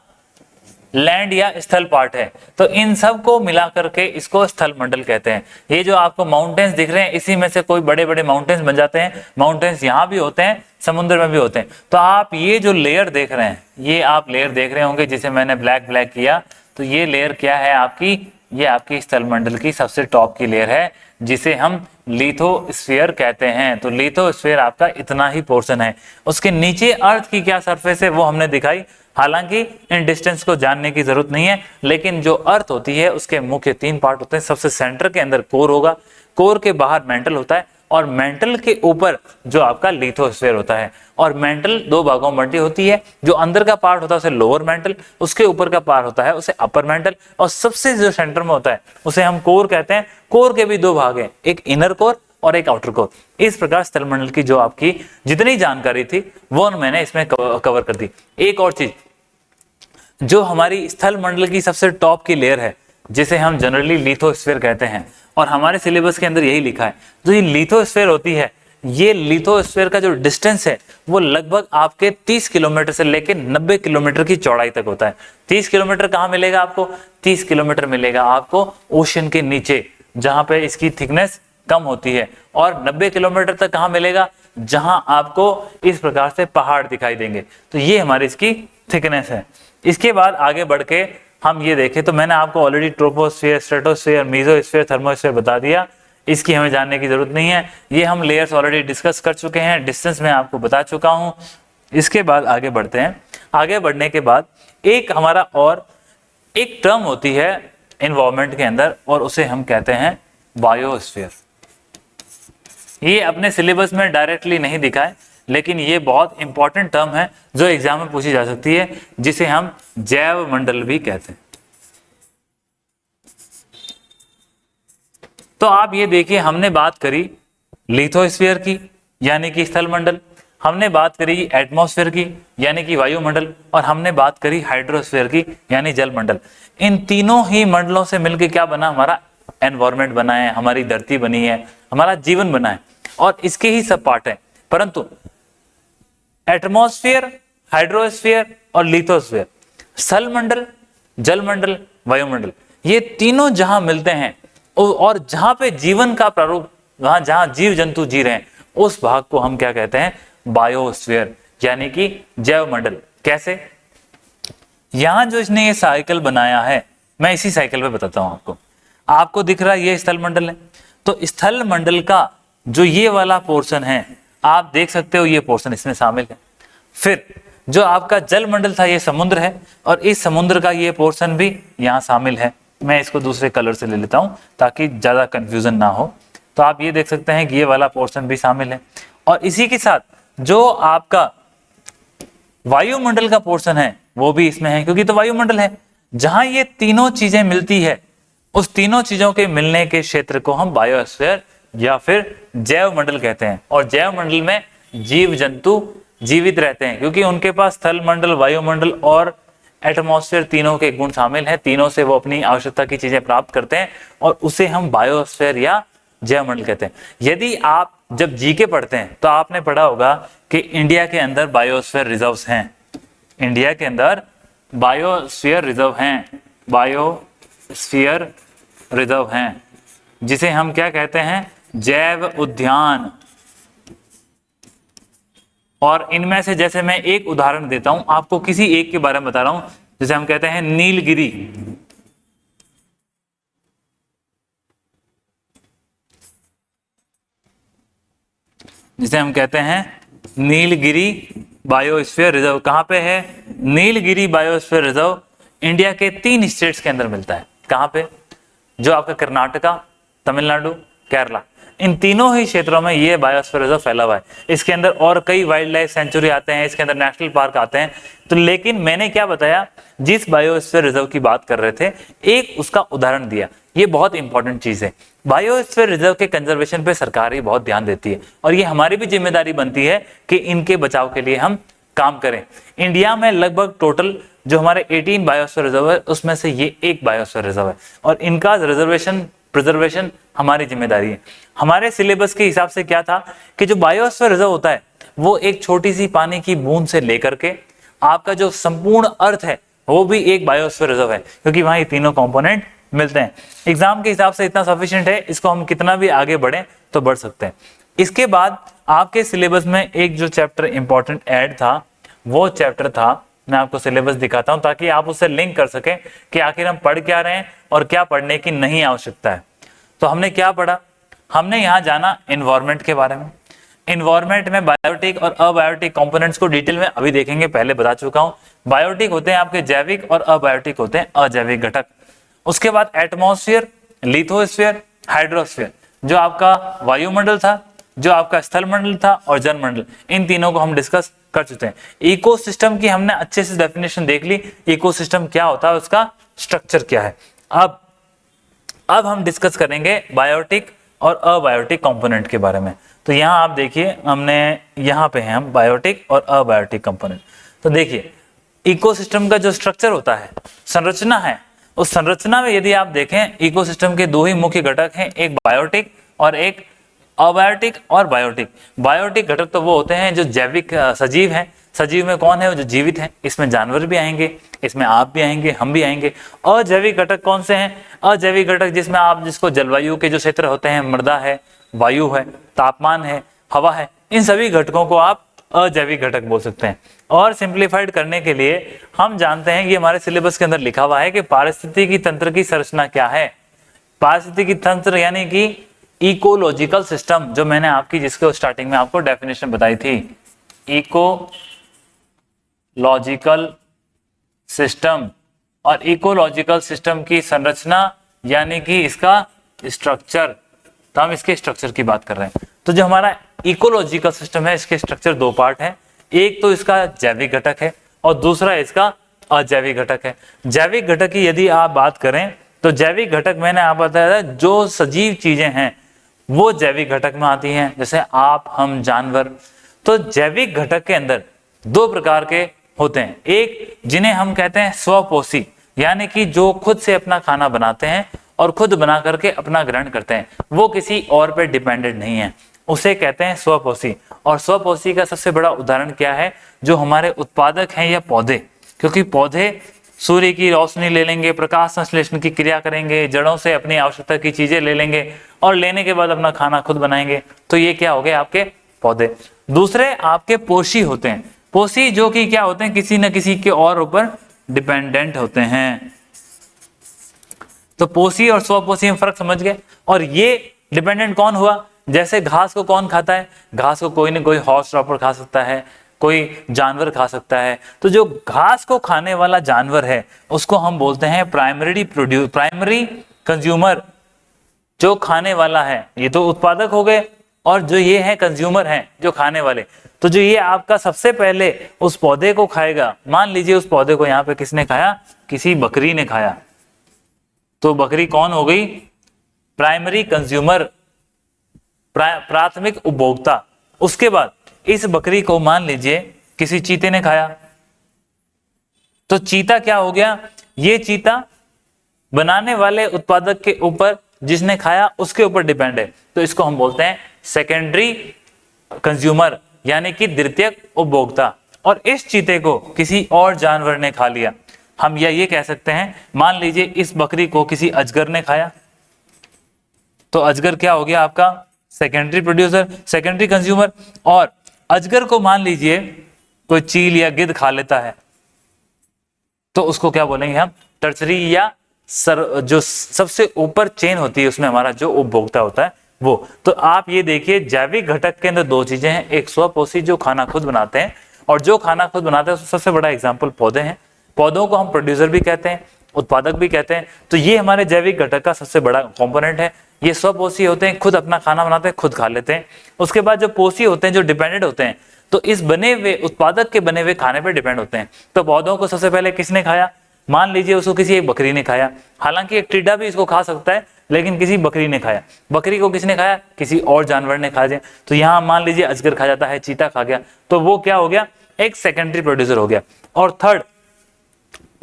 लैंड या स्थल पार्ट है। तो इन सब को मिला करके इसको स्थल मंडल कहते हैं। ये जो आपको माउंटेन्स दिख रहे हैं, इसी में से कोई बड़े बड़े माउंटेन्स बन जाते हैं। माउंटेन्स यहाँ भी होते हैं, समुद्र में भी होते हैं। तो आप ये जो लेयर देख रहे हैं, ये आप लेयर देख रहे होंगे जिसे मैंने ब्लैक किया, तो ये लेयर क्या है आपकी? ये आपकी स्थल मंडल की सबसे टॉप की लेयर है, जिसे हम लिथोस्फीयर कहते हैं। तो लिथोस्फीयर आपका इतना ही पोर्शन है। उसके नीचे अर्थ की क्या सरफेस है वो हमने दिखाई। हालांकि इन डिस्टेंस को जानने की जरूरत नहीं है, लेकिन जो अर्थ होती है उसके मुख्य 3 पार्ट होते हैं। सबसे सेंटर के अंदर कोर होगा, कोर के बाहर मेंटल होता है, और मेंटल के ऊपर जो आपका लिथोस्फीयर होता है। और मेंटल 2 भागों में बंटी होती है। जो अंदर का पार्ट होता है उसे लोअर मेंटल, उसके ऊपर का पार्ट होता है उसे अपर मेंटल, और सबसे जो सेंटर में होता है उसे हम कोर कहते हैं। कोर के भी 2 भाग हैं, एक इनर कोर और एक आउटर कोर। इस प्रकार स्थलमंडल की जो आपकी जितनी जानकारी थी वो मैंने इसमें कवर कर दी। एक और चीज, जो हमारी स्थल मंडल की सबसे टॉप की लेयर है, जिसे हम जनरली लिथोस्फीयर कहते हैं, और हमारे सिलेबस के अंदर यही लिखा है। जो ये लिथोस्फीयर होती है, ये लिथोस्फीयर का जो डिस्टेंस है वो लगभग आपके 30 किलोमीटर से लेकर 90 किलोमीटर की चौड़ाई तक होता है। 30 किलोमीटर कहाँ मिलेगा आपको? 30 किलोमीटर मिलेगा आपको ओशन के नीचे, जहां पे इसकी थिकनेस कम होती है। और 90 किलोमीटर तक कहाँ मिलेगा? जहां आपको इस प्रकार से पहाड़ दिखाई देंगे। तो ये हमारी इसकी थिकनेस है। इसके बाद आगे बढ़ के हम ये देखें, तो मैंने आपको already troposphere, stratosphere, mesosphere, thermosphere बता दिया। इसकी हमें जानने की जरूरत नहीं है। ये हम लेयर्स ऑलरेडी डिस्कस कर चुके हैं, डिस्टेंस में आपको बता चुका हूं। इसके बाद आगे बढ़ते हैं। आगे बढ़ने के बाद एक हमारा और एक टर्म होती है एनवायरनमेंट के अंदर, और उसे हम कहते हैं बायोस्फीयर। ये अपने सिलेबस में डायरेक्टली नहीं दिखा है, लेकिन ये बहुत इंपॉर्टेंट टर्म है जो एग्जाम में पूछी जा सकती है, जिसे हम जैव मंडल भी कहते हैं। तो आप ये देखिए, हमने बात करी लिथोस्फीयर की यानी कि स्थल मंडल, हमने बात करी एटमॉस्फेयर की यानी कि वायुमंडल, और हमने बात करी हाइड्रोस्फीयर की यानी जल मंडल। इन तीनों ही मंडलों से मिलकर क्या बना, हमारा एनवायरमेंट बना है, हमारी धरती बनी है, हमारा जीवन बना है, और इसके ही सब पार्ट है। परंतु एटमॉस्फेयर, हाइड्रोस्फीयर और लिथोस्फीयर, स्थल मंडल, जल मंडल, वायुमंडल, ये तीनों जहां मिलते हैं और जहां पे जीवन का प्रारूप, वहां जहां जीव जंतु जी रहे हैं, उस भाग को हम क्या कहते हैं, बायोस्फीयर यानी कि जैव मंडल। कैसे? यहां जो इसने ये साइकिल बनाया है, मैं इसी साइकिल पे बताता हूं आपको। आपको दिख रहा है ये स्थल मंडल है, तो स्थल मंडल का जो ये वाला पोर्शन है, आप देख सकते हो ये पोर्शन इसमें शामिल है। फिर जो आपका जल मंडल था, ये समुद्र है, और इस समुद्र का ये पोर्शन भी यहाँ शामिल है। मैं इसको दूसरे कलर से ले लेता हूँ ताकि ज्यादा कंफ्यूजन ना हो। तो आप ये देख सकते हैं कि ये वाला पोर्शन भी शामिल है, और इसी के साथ जो आपका वायुमंडल का पोर्शन है वो भी इसमें है, क्योंकि तो वायुमंडल है। जहां ये तीनों चीजें मिलती है, उस तीनों चीजों के मिलने के क्षेत्र को हम बायोस्फीयर या फिर जैव मंडल कहते हैं। और जैव मंडल में जीव जंतु जीवित रहते हैं, क्योंकि उनके पास स्थल मंडल, वायुमंडल और एटमॉस्फेयर तीनों के गुण शामिल हैं। तीनों से वो अपनी आवश्यकता की चीजें प्राप्त करते हैं, और उसे हम बायोस्फीयर या जैव मंडल कहते हैं। यदि आप जब जीके पढ़ते हैं तो आपने पढ़ा होगा कि इंडिया के अंदर बायोस्फीयर रिजर्व्स हैं, इंडिया के अंदर बायोस्फीयर रिजर्व हैं, बायोस्फीयर रिजर्व हैं, जिसे हम क्या कहते हैं, जैव उद्यान। और इनमें से जैसे मैं एक उदाहरण देता हूं आपको, किसी एक के बारे में बता रहा हूं, जैसे हम कहते हैं नीलगिरी, जिसे हम कहते हैं नीलगिरी बायोस्फीयर रिजर्व। कहां पे है? नीलगिरी बायोस्फीयर रिजर्व इंडिया के 3 स्टेट्स के अंदर मिलता है। कहां पे? जो आपका कर्नाटका, तमिलनाडु, केरला, इन तीनों ही क्षेत्रों में ये बायोस्फीयर रिजर्व फैला हुआ है। इसके अंदर और कई वाइल्ड लाइफ सेंचुरी आते हैं, इसके अंदर नेशनल पार्क आते हैं। तो लेकिन मैंने क्या बताया, जिस बायोस्फीयर रिजर्व की बात कर रहे थे, एक उसका उदाहरण दिया। ये बहुत इंपॉर्टेंट चीज है। बायोस्फीयर रिजर्व के कंजर्वेशन पे सरकार ही बहुत ध्यान देती है, और ये हमारी भी जिम्मेदारी बनती है कि इनके बचाव के लिए हम काम करें। इंडिया में लगभग टोटल जो हमारे 18 बायोस्फीयर रिजर्व है, उसमें से ये एक बायोस्फीयर रिजर्व है, और इनका प्रिजर्वेशन हमारी जिम्मेदारी है। हमारे सिलेबस के हिसाब से क्या था कि जो बायोस्फीयर रिजर्व होता है, वो एक छोटी सी पानी की बूंद से लेकर के आपका जो संपूर्ण अर्थ है, वो भी एक बायोस्फीयर रिजर्व है, क्योंकि वहां ये तीनों कंपोनेंट मिलते हैं। एग्जाम के हिसाब से इतना सफिशिएंट है, इसको हम कितना भी आगे बढ़े तो बढ़ सकते हैं। इसके बाद आपके सिलेबस में एक जो चैप्टर इंपॉर्टेंट ऐड था, वो चैप्टर था, मैं आपको सिलेबस दिखाता हूं ताकि आप उससे लिंक कर सकें कि आखिर हम पढ़ क्या रहे हैं और क्या पढ़ने की नहीं आवश्यकता है। तो हमने क्या पढ़ा? हमने यहाँ जाना एनवायरमेंट के बारे में। एनवायरमेंट में बायोटिक और अबायोटिक कंपोनेंट्स को डिटेल में अभी देखेंगे, पहले बता चुका हूं। बायोटिक होते हैं आपके जैविक, और अबायोटिक होते हैं अजैविक घटक। उसके बाद एटमॉस्फेयर, लिथोस्फीयर, हाइड्रोस्फीयर, जो आपका वायुमंडल था, जो आपका स्थल मंडल था, और जल मंडल, इन तीनों को हम डिस्कस कर चुके हैं। इकोसिस्टम की हमने अच्छे से डेफिनेशन देख ली, इकोसिस्टम क्या होता है, उसका स्ट्रक्चर क्या है। अब हम डिस्कस करेंगे बायोटिक और अबायोटिक कंपोनेंट के बारे में। तो यहाँ आप देखिए, हमने यहाँ पे हैं हम बायोटिक और अबायोटिक कंपोनेंट। तो देखिए, इकोसिस्टम का जो स्ट्रक्चर होता है, संरचना है, उस संरचना में यदि आप देखें, इकोसिस्टम के 2 ही मुख्य घटक हैं, एक बायोटिक और एक अबायोटिक और बायोटिक। बायोटिक घटक तो वो होते हैं जो जैविक सजीव हैं। सजीव में कौन है? वो जो जीवित है। इसमें जानवर भी आएंगे, इसमें आप भी आएंगे, हम भी आएंगे। अजैविक घटक कौन से हैं? अजैविक घटक जिसमें आप जिसको जलवायु के जो क्षेत्र होते हैं, मृदा है, वायु है, तापमान है, हवा है, इन सभी घटकों को आप अजैविक घटक बोल सकते हैं। और सिंप्लीफाइड करने के लिए हम जानते हैं, ये हमारे सिलेबस के अंदर लिखा हुआ है कि पारिस्थितिकी तंत्र की संरचना क्या है। पारिस्थितिकी तंत्र यानी कि इकोलॉजिकल सिस्टम, जो मैंने आपकी जिसको स्टार्टिंग में आपको डेफिनेशन बताई थी, इकोलॉजिकल सिस्टम। और इकोलॉजिकल सिस्टम की संरचना यानी कि इसका स्ट्रक्चर, तो हम इसके स्ट्रक्चर की बात कर रहे हैं। तो जो हमारा इकोलॉजिकल सिस्टम है इसके स्ट्रक्चर दो पार्ट हैं, एक तो इसका जैविक घटक है और दूसरा इसका अजैविक घटक है। जैविक घटक की यदि आप बात करें तो जैविक घटक मैंने आप बताया था जो सजीव चीजें हैं वो जैविक घटक में आती हैं, जैसे आप, हम, जानवर। तो जैविक घटक के अंदर दो प्रकार के होते हैं, एक जिन्हें हम कहते हैं स्वपोषी, यानी कि जो खुद से अपना खाना बनाते हैं और खुद बना करके अपना ग्रहण करते हैं, वो किसी और पे डिपेंडेंट नहीं है, उसे कहते हैं स्वपोषी। और स्वपोषी का सबसे बड़ा उदाहरण क्या है, जो हमारे उत्पादक हैं या पौधे, क्योंकि पौधे सूर्य की रोशनी ले लेंगे, प्रकाश संश्लेषण की क्रिया करेंगे, जड़ों से अपनी आवश्यकता की चीजें ले लेंगे और लेने के बाद अपना खाना खुद बनाएंगे, तो ये क्या हो गए आपके पौधे। दूसरे आपके पोषी होते हैं, पोषी जो कि क्या होते हैं, किसी न किसी के और ऊपर डिपेंडेंट होते हैं। तो पोषी और स्वपोषी में फर्क समझ गए। और ये डिपेंडेंट कौन हुआ, जैसे घास को कौन खाता है, घास को कोई न कोई हॉर्स रॉपर खा सकता है, कोई जानवर खा सकता है। तो जो घास को खाने वाला जानवर है उसको हम बोलते हैं प्राइमरी कंज्यूमर, जो खाने वाला है। ये तो उत्पादक हो गए, और जो ये है कंज्यूमर हैं, जो खाने वाले। तो जो ये आपका सबसे पहले उस पौधे को खाएगा, मान लीजिए उस पौधे को यहाँ पे किसने खाया, किसी बकरी ने खाया, तो बकरी कौन हो गई, प्राइमरी कंज्यूमर, प्राथमिक उपभोक्ता। उसके बाद इस बकरी को मान लीजिए किसी चीते ने खाया, तो चीता क्या हो गया, ये चीता बनाने वाले उत्पादक के ऊपर, जिसने खाया उसके ऊपर डिपेंड है, तो इसको हम बोलते हैं सेकेंडरी कंज्यूमर, यानी कि द्वितीयक उपभोक्ता। और इस चीते को किसी और जानवर ने खा लिया, हम ये कह सकते हैं, मान लीजिए इस बकरी को किसी अजगर ने खाया, तो अजगर क्या हो गया आपका सेकेंडरी प्रोड्यूसर, सेकेंडरी कंज्यूमर। और अजगर को मान लीजिए कोई चील या गिद्ध खा लेता है, तो उसको क्या बोलेंगे हम, टर्सरी या जो सबसे ऊपर चेन होती है उसमें हमारा जो उपभोक्ता होता है वो। तो आप ये देखिए जैविक घटक के अंदर दो चीजें हैं, एक स्वपोषी जो खाना खुद बनाते हैं, और जो खाना खुद बनाते हैं सबसे बड़ा एग्जाम्पल पौधे हैं। पौधों को हम प्रोड्यूसर भी कहते हैं, उत्पादक भी कहते हैं। तो ये हमारे जैविक घटक का सबसे बड़ा कंपोनेंट है। ये स्वपोषी होते हैं, खुद अपना खाना बनाते हैं, खुद खा लेते हैं। उसके बाद जो पोषी होते हैं, जो डिपेंडेंट होते हैं, तो इस बने हुए उत्पादक के बने हुए खाने पर डिपेंड होते हैं। तो पौधों को सबसे पहले किसने खाया, मान लीजिए उसको किसी एक बकरी ने खाया, हालांकि एक टिड्डा भी इसको खा सकता है, लेकिन किसी बकरी ने खाया। बकरी को किसने खाया, किसी और जानवर ने खा दिया। तो यहाँ मान लीजिए अजगर खा जाता है, चीता खा गया, तो वो क्या हो गया, एक सेकेंडरी प्रोड्यूसर हो गया। और थर्ड,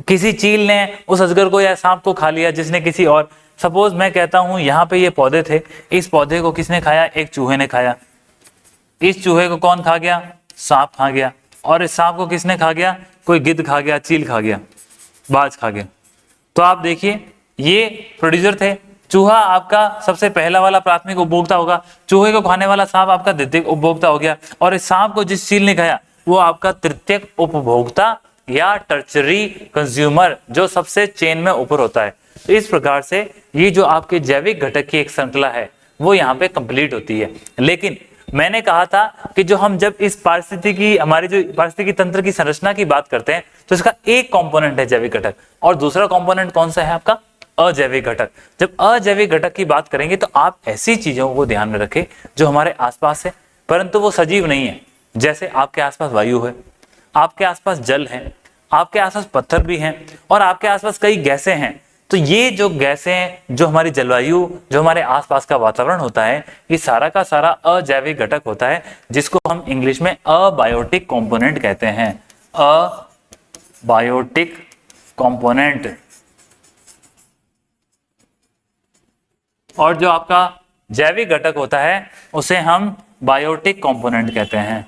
किसी चील ने उस अजगर को या सांप को खा लिया, जिसने किसी और, सपोज मैं कहता हूं यहाँ पे ये पौधे थे, इस पौधे को किसने खाया, एक चूहे ने खाया। इस चूहे को कौन खा गया, सांप खा गया। और इस सांप को किसने खा गया, कोई गिद्ध खा गया, चील खा गया, बाज खा गया। तो आप देखिए ये प्रोड्यूसर थे। चूहा आपका सबसे पहला वाला प्राथमिक उपभोक्ता होगा, चूहे को खाने वाला सांप आपका द्वितीयक उपभोक्ता हो गया, और इस सांप को जिस चील ने खाया वो आपका तृतीयक उपभोक्ता या टर्चरी कंज्यूमर, जो सबसे चेन में ऊपर होता है। तो इस प्रकार से ये जो आपके जैविक घटक की एक श्रृंखला है वो यहाँ पे कंप्लीट होती है। लेकिन मैंने कहा था कि जो हम जब इस पारिस्थितिकी, हमारी जो पारिस्थितिकी तंत्र की संरचना की बात करते हैं, तो इसका एक कंपोनेंट है जैविक घटक, और दूसरा कंपोनेंट कौन सा है आपका, अजैविक घटक। जब अजैविक घटक की बात करेंगे तो आप ऐसी चीजों को ध्यान में रखें जो हमारे आसपास है परंतु वो सजीव नहीं है। जैसे आपके आसपास वायु है, आपके आसपास जल है, आपके आसपास पत्थर भी हैं, और आपके आसपास कई गैसें हैं। तो ये जो गैसें, जो हमारी जलवायु, जो हमारे आसपास का वातावरण होता है, ये सारा का सारा अजैविक घटक होता है, जिसको हम इंग्लिश में अबायोटिक कंपोनेंट कहते हैं। Abiotic component. और जो आपका जैविक घटक होता है उसे हम बायोटिक कंपोनेंट कहते हैं।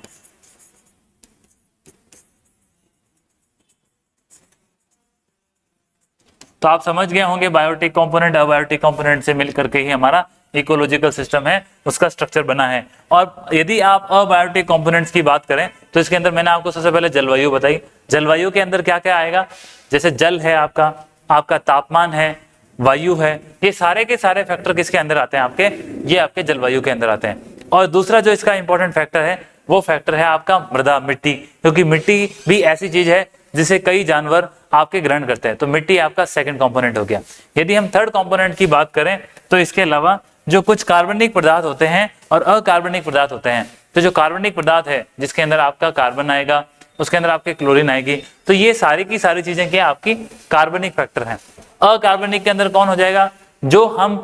तो आप समझ गए होंगे बायोटिक कंपोनेंट अबायोटिक कंपोनेंट से मिलकर के ही हमारा इकोलॉजिकल सिस्टम है, उसका स्ट्रक्चर बना है। और यदि आप अबायोटिक कंपोनेंट्स की बात करें तो इसके अंदर मैंने आपको सबसे पहले जलवायु बताई। जलवायु के अंदर क्या क्या आएगा, जैसे जल है, आपका तापमान है, वायु है, ये सारे के सारे फैक्टर किसके अंदर आते हैं, आपके, ये आपके जलवायु के अंदर आते हैं। और दूसरा जो इसका इंपॉर्टेंट फैक्टर है वो फैक्टर है आपका मृदा, मिट्टी, क्योंकि मिट्टी भी ऐसी चीज है जिसे कई जानवर आपके ग्रहण करते हैं। तो मिट्टी आपका सेकंड कंपोनेंट हो गया। यदि हम थर्ड कंपोनेंट की बात करें तो इसके अलावा जो कुछ कार्बनिक पदार्थ होते हैं और अकार्बनिक पदार्थ होते हैं। तो जो कार्बनिक पदार्थ है जिसके अंदर आपका कार्बन आएगा, उसके अंदर आपके क्लोरीन आएगी, तो ये सारी की सारी चीजें क्या आपकी कार्बनिक फैक्टर हैं। अकार्बनिक के अंदर कौन हो जाएगा, जो हम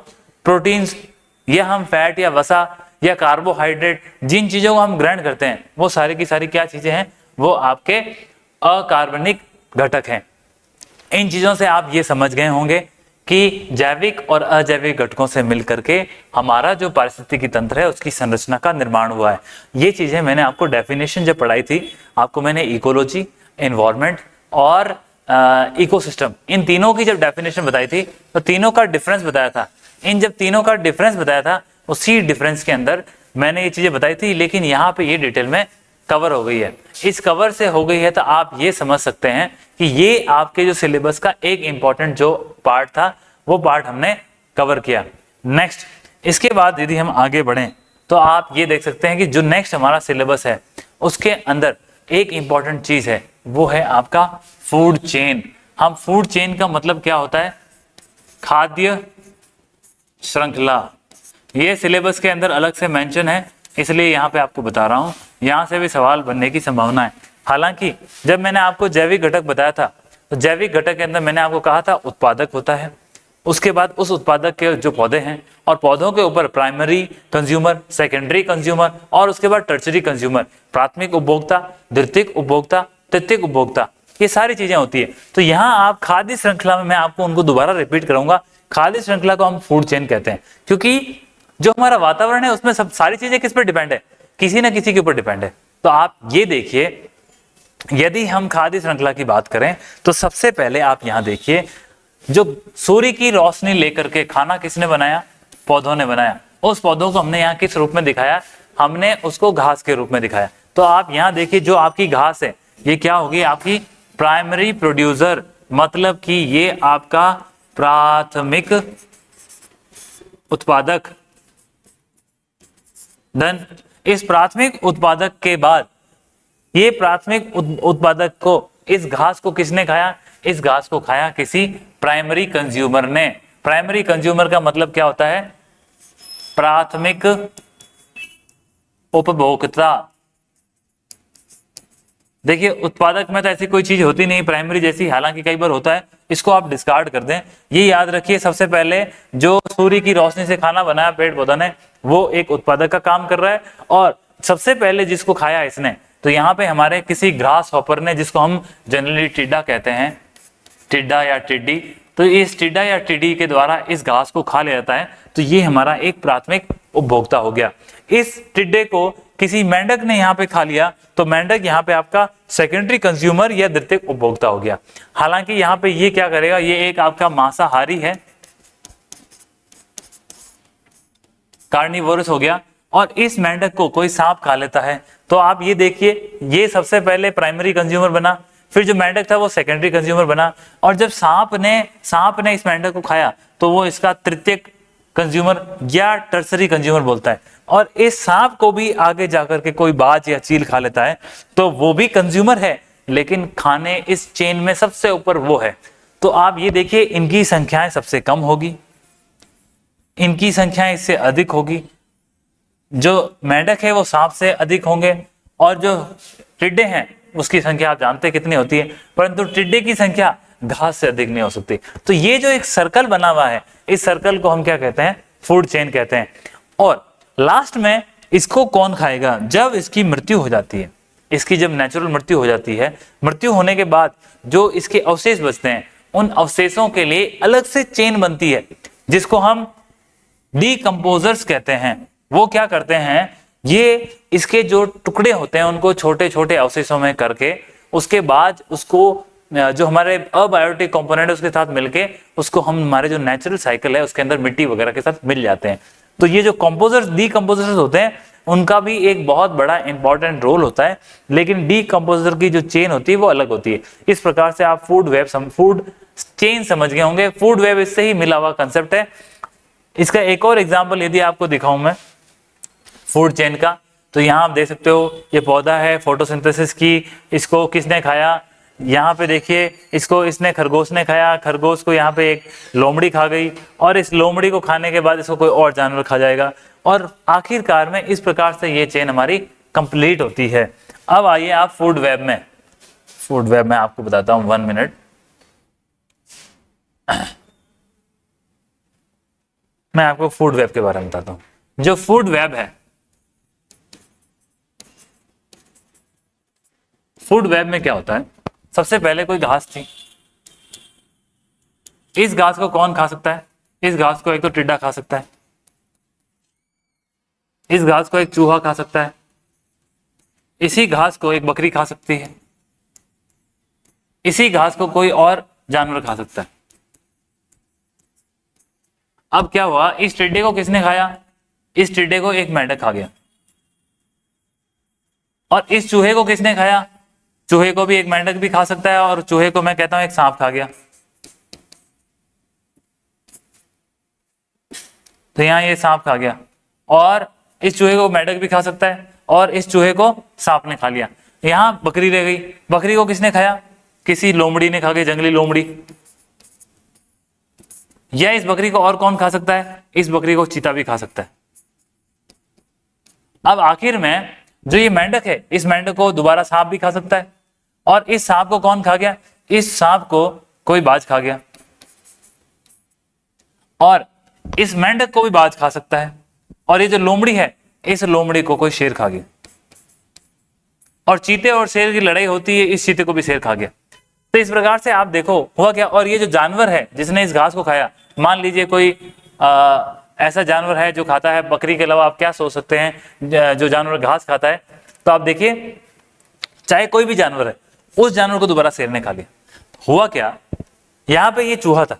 प्रोटीन्स या हम फैट या वसा या कार्बोहाइड्रेट जिन चीजों को हम ग्रहण करते हैं वो सारी की सारी क्या चीजें हैं, वो आपके अकार्बनिक घटक हैं। इन चीजों से आप ये समझ गए होंगे कि जैविक और अजैविक घटकों से मिलकर के हमारा जो पारिस्थितिकी तंत्र है उसकी संरचना का निर्माण हुआ है। ये चीजें मैंने आपको डेफिनेशन जब पढ़ाई थी, आपको मैंने इकोलॉजी, एनवायरनमेंट और इकोसिस्टम, इन तीनों की जब डेफिनेशन बताई थी तो तीनों का डिफरेंस बताया था। इन जब तीनों का डिफरेंस बताया था, उसी डिफरेंस के अंदर मैंने ये चीजें बताई थी, लेकिन यहाँ पे ये डिटेल में कवर हो गई है। इस कवर से हो गई है तो आप ये समझ सकते हैं कि ये आपके जो सिलेबस का एक इंपॉर्टेंट जो पार्ट था वो पार्ट हमने कवर किया। नेक्स्ट, इसके बाद यदि हम आगे बढ़ें तो आप ये देख सकते हैं कि जो नेक्स्ट हमारा सिलेबस है उसके अंदर एक इंपॉर्टेंट चीज है, वो है आपका फूड चेन। हम फूड चेन का मतलब क्या होता है, खाद्य श्रृंखला। ये सिलेबस के अंदर अलग से मेंशन है, इसलिए यहाँ पे आपको बता रहा हूँ, यहाँ से भी सवाल बनने की संभावना है। हालांकि जब मैंने आपको जैविक घटक बताया था तो जैविक घटक के अंदर मैंने आपको कहा था उत्पादक होता है, उसके बाद उस उत्पादक के जो पौधे हैं और पौधों के ऊपर प्राइमरी कंज्यूमर, सेकेंडरी कंज्यूमर और उसके बाद टर्चरी कंज्यूमर, प्राथमिक उपभोक्ता, द्वितीयक उपभोक्ता, तृतीयक उपभोक्ता, ये सारी चीजें होती है। तो यहाँ आप खाद्य श्रृंखला में मैं आपको उनको दोबारा रिपीट करूंगा, खाद्य श्रृंखला को हम फूड चेन कहते हैं, क्योंकि जो हमारा वातावरण है उसमें सब सारी चीजें किस पर डिपेंड है, किसी ना किसी के ऊपर डिपेंड है। तो आप ये देखिए, यदि हम खाद्य श्रृंखला की बात करें तो सबसे पहले आप यहाँ देखिए, जो सूर्य की रोशनी लेकर के खाना किसने बनाया, पौधों ने बनाया। उस पौधों को हमने यहाँ किस रूप में दिखाया, हमने उसको घास के रूप में दिखाया। तो आप यहाँ देखिए, जो आपकी घास है ये क्या होगी, आपकी प्राइमरी प्रोड्यूसर, मतलब कि ये आपका प्राथमिक उत्पादक। देन इस प्राथमिक उत्पादक के बाद ये प्राथमिक उत्पादक को, इस घास को किसने खाया, इस घास को खाया किसी प्राइमरी कंज्यूमर ने। प्राइमरी कंज्यूमर का मतलब क्या होता है, प्राथमिक उपभोक्ता। देखिए उत्पादक में तो ऐसी कोई चीज होती नहीं प्राइमरी जैसी, हालांकि कई बार होता है, इसको आप डिस्कार्ड कर दें। ये याद रखिए, सबसे पहले जो सूर्य की रोशनी से खाना बनाया पेड़ पौधा ने, वो एक उत्पादक का काम कर रहा है। और सबसे पहले जिसको खाया इसने, तो यहाँ पे हमारे किसी ग्रास हॉपर ने, जिसको हम जनरली टिड्डा कहते हैं, टिड्डा या टिड्डी, तो इस टिड्डा या टिड्डी के द्वारा इस घास को खा लिया जाता है। तो ये हमारा एक प्राथमिक उपभोक्ता हो गया। इस टिड्डे को किसी मेंढक ने यहाँ पे खा लिया, तो मेंढक यहाँ पे आपका सेकेंडरी कंज्यूमर या द्वितीयक उपभोक्ता हो गया। हालांकि यहाँ पे ये क्या करेगा, ये एक आपका मांसाहारी है, कार्निवोरस हो गया। और इस मेंढक को कोई सांप खा लेता है, तो आप ये देखिए, ये सबसे पहले प्राइमरी कंज्यूमर बना, फिर जो मेंढक था वो सेकेंडरी कंज्यूमर बना, और जब सांप ने इस मेंढक को खाया तो वो इसका तृतीयक कंज्यूमर या टर्सरी कंज्यूमर बोलता है। और इस सांप को भी आगे जाकर के कोई बाज या चील खा लेता है, तो वो भी कंज्यूमर है, लेकिन खाने इस चेन में सबसे ऊपर वो है। तो आप ये देखिए, इनकी संख्याएं सबसे कम होगी, इनकी संख्याएं इससे अधिक होगी। जो मेंढक है वो सांप से अधिक होंगे, और जो टिड्डे हैं उसकी संख्या आप जानते हैं कितनी होती है, परंतु टिड्डे की संख्या घास से अधिक नहीं हो सकती। तो ये जो एक सर्कल बना हुआ है, इस सर्कल को हम क्या कहते हैं, फूड चेन कहते हैं। और लास्ट में इसको कौन खाएगा, जब इसकी मृत्यु हो जाती है, इसकी जब नेचुरल मृत्यु हो जाती है, मृत्यु होने के बाद जो इसके अवशेष बचते हैं, उन अवशेषों के लिए अलग से चेन बनती है, जिसको हम डीकंपोजर्स कहते हैं। वो क्या करते हैं, ये इसके जो टुकड़े होते हैं उनको छोटे छोटे अवशेषों में करके, उसके बाद उसको जो हमारे अबायोटिक कंपोनेंट है उसके साथ मिलके, उसको हम हमारे जो नेचुरल साइकिल है उसके अंदर मिट्टी वगैरह के साथ मिल जाते हैं। तो ये जो कंपोजर्स, डीकंपोजर्स होते हैं, उनका भी एक बहुत बड़ा इंपॉर्टेंट रोल होता है, लेकिन डीकंपोजर की जो चेन होती है वो अलग होती है। इस प्रकार से आप फूड चेन समझ गए होंगे। फूड वेब इससे ही मिला हुआ कंसेप्ट है। इसका एक और एग्जाम्पल यदि आपको दिखाऊं मैं फूड चेन का, तो यहाँ आप देख सकते हो, ये पौधा है फोटोसिंथेसिस की, इसको किसने खाया, यहाँ पे देखिए, इसको इसने खरगोश ने खाया, खरगोश को यहाँ पे एक लोमड़ी खा गई, और इस लोमड़ी को खाने के बाद इसको कोई और जानवर खा जाएगा, और आखिरकार में इस प्रकार से ये चेन हमारी कंप्लीट होती है। अब आइए आप फूड वेब में, फूड वेब में आपको बताता हूं, 1 मिनट। मैं आपको फूड वेब के बारे में बताता हूं। जो फूड वेब है, फूड वेब में क्या होता है, सबसे पहले कोई घास थी, इस घास को कौन खा सकता है? इस घास को एक तो टिड्डा खा सकता है, इस घास को एक चूहा खा सकता है, इसी घास को एक बकरी खा सकती है, इसी घास को कोई और जानवर खा सकता है। अब क्या हुआ, इस टिड्डे को किसने खाया? इस टिड्डे को एक मेंढक खा गया। और इस चूहे को किसने खाया? चूहे को भी एक मेंढक भी खा सकता है, और चूहे को मैं कहता हूं एक सांप खा गया। तो यहां ये सांप खा गया, और इस चूहे को मेंढक भी खा सकता है, और इस चूहे को सांप ने खा लिया। यहां बकरी रह गई, बकरी को किसने खाया? किसी लोमड़ी ने खा गई, जंगली लोमड़ी। या इस बकरी को और कौन खा सकता है? इस बकरी को चीता भी खा सकता है। अब आखिर में जो ये मेंढक है, इस मेंढक को दोबारा सांप भी खा सकता है, और इस सांप को कौन खा गया? इस सांप को कोई बाज खा गया, और इस मेंढक को भी बाज खा सकता है, और ये जो लोमड़ी है, इस लोमड़ी को कोई शेर खा गया, और चीते और शेर की लड़ाई होती है, इस चीते को भी शेर खा गया। तो इस प्रकार से आप देखो हुआ क्या। और ये जो जानवर है जिसने इस घास को खाया, मान लीजिए कोई ऐसा जानवर है जो खाता है, बकरी के अलावा आप क्या सोच सकते हैं जो जानवर घास खाता है? तो आप देखिए, चाहे कोई भी जानवर है, उस जानवर को दोबारा शेर ने खा लिया। हुआ क्या, यहाँ पे ये चूहा था,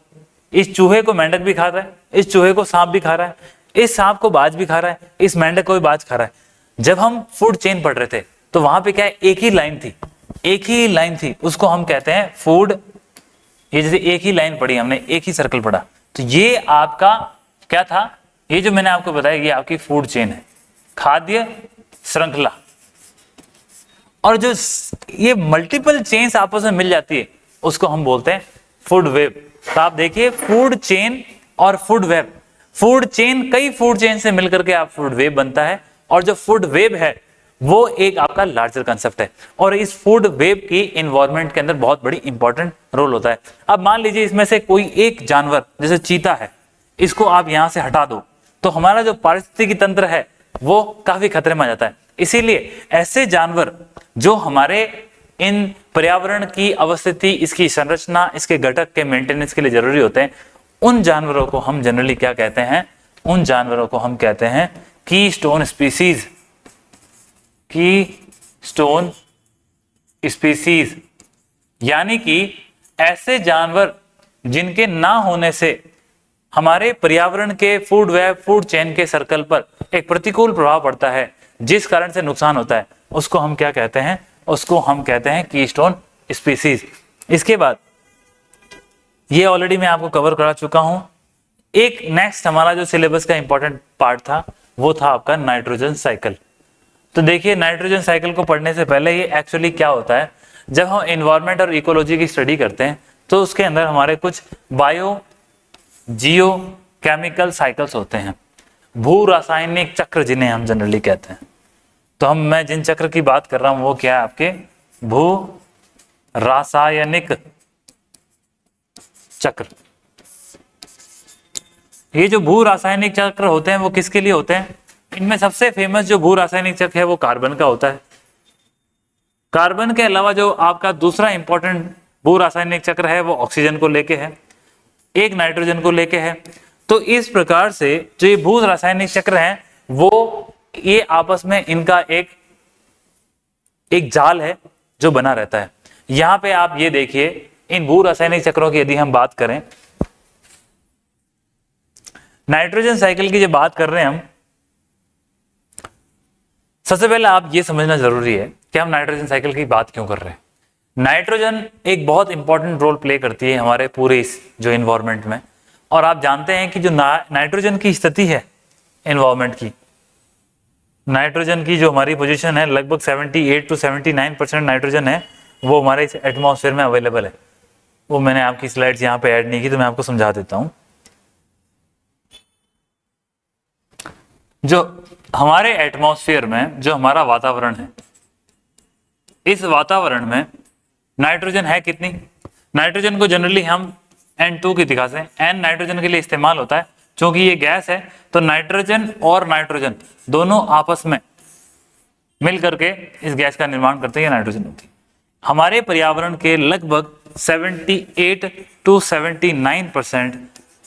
इस चूहे को मेंढक भी खा रहा है, इस चूहे को सांप भी खा रहा है, इस सांप को बाज भी खा रहा है, इस मेंढक को भी बाज खा रहा है। जब हम फूड चेन पढ़ रहे थे तो वहां पे क्या है, एक ही लाइन थी, एक ही लाइन थी, उसको हम कहते हैं फूड। ये जैसे एक ही लाइन पढ़ी हमने, एक ही सर्कल पढ़ा, तो ये आपका क्या था? ये जो मैंने आपको बताया, ये आपकी फूड चेन है, खाद्य श्रृंखला। और जो ये मल्टीपल चेन्स आपस में मिल जाती है, उसको हम बोलते हैं फूड वेब। तो आप देखिए, फूड चेन और फूड वेब, फूड चेन कई फूड चेन से मिलकर के आप फूड वेब बनता है, और जो फूड वेब है वो एक आपका लार्जर कंसेप्ट है, और इस फूड वेब की इन्वायरमेंट के अंदर बहुत बड़ी इंपॉर्टेंट रोल होता है। अब मान लीजिए इसमें से कोई एक जानवर, जैसे चीता है, इसको आप यहां से हटा दो, तो हमारा जो पारिस्थितिकी तंत्र है वो काफी खतरे में आ जाता है। इसीलिए ऐसे जानवर जो हमारे इन पर्यावरण की अवस्थिति, इसकी संरचना, इसके घटक के मेंटेनेंस के लिए जरूरी होते हैं, उन जानवरों को हम जनरली क्या कहते हैं? उन जानवरों को हम कहते हैं कीस्टोन स्पीसीज, कीस्टोन स्पीसीज। यानी कि ऐसे जानवर जिनके ना होने से हमारे पर्यावरण के फूड वेब, फूड चेन के सर्कल पर एक प्रतिकूल प्रभाव पड़ता है, जिस कारण से नुकसान होता है, उसको हम क्या कहते हैं? उसको हम कहते हैं कीस्टोन स्पीसीज। इसके बाद ये ऑलरेडी मैं आपको कवर करा चुका हूं। एक नेक्स्ट हमारा जो सिलेबस का इंपॉर्टेंट पार्ट था, वो था आपका नाइट्रोजन साइकिल। तो देखिए, नाइट्रोजन साइकिल को पढ़ने से पहले ये एक्चुअली क्या होता है, जब हम एनवायरनमेंट और इकोलॉजी की स्टडी करते हैं तो उसके अंदर हमारे कुछ बायो जियो केमिकल साइकिल्स होते हैं, भू रासायनिक चक्र जिन्हें हम जनरली कहते हैं। तो मैं जिन चक्र की बात कर रहा हूं वो क्या है? आपके भू रासायनिक चक्र। ये जो भू रासायनिक चक्र होते हैं वो किसके लिए होते हैं? इनमें सबसे फेमस जो भू रासायनिक चक्र है वो कार्बन का होता है। कार्बन के अलावा जो आपका दूसरा इंपॉर्टेंट भू रासायनिक चक्र है वो ऑक्सीजन को लेके है, एक नाइट्रोजन को लेके है। तो इस प्रकार से जो ये भू रासायनिक चक्र है वो ये आपस में इनका एक जाल है जो बना रहता है। यहां पे आप ये देखिए, इन भू रासायनिक चक्रों की यदि हम बात करें, नाइट्रोजन साइकिल की जो बात कर रहे हैं हम, सबसे पहले आप ये समझना जरूरी है कि हम नाइट्रोजन साइकिल की बात क्यों कर रहे हैं। नाइट्रोजन एक बहुत इंपॉर्टेंट रोल प्ले करती है हमारे पूरे इस जो एनवायरनमेंट में, और आप जानते हैं कि जो नाइट्रोजन की स्थिति है एनवायरनमेंट की, नाइट्रोजन की जो हमारी पोजीशन है लगभग 78 to 79% नाइट्रोजन है, वो हमारे इस एटमॉस्फेयर में अवेलेबल है। वो मैंने आपकी स्लाइड्स यहाँ पे ऐड नहीं की, तो मैं आपको समझा देता हूँ। जो हमारे एटमॉस्फेयर में जो हमारा वातावरण है, इस वातावरण में नाइट्रोजन है कितनी? नाइट्रोजन को जनरली हम N2 की दिखा से N नाइट्रोजन के लिए इस्तेमाल होता है, क्योंकि ये गैस है तो नाइट्रोजन और नाइट्रोजन दोनों आपस में मिल करके इस गैस का निर्माण करते हैं, नाइट्रोजन होती है। हमारे पर्यावरण के लगभग 78 to 79%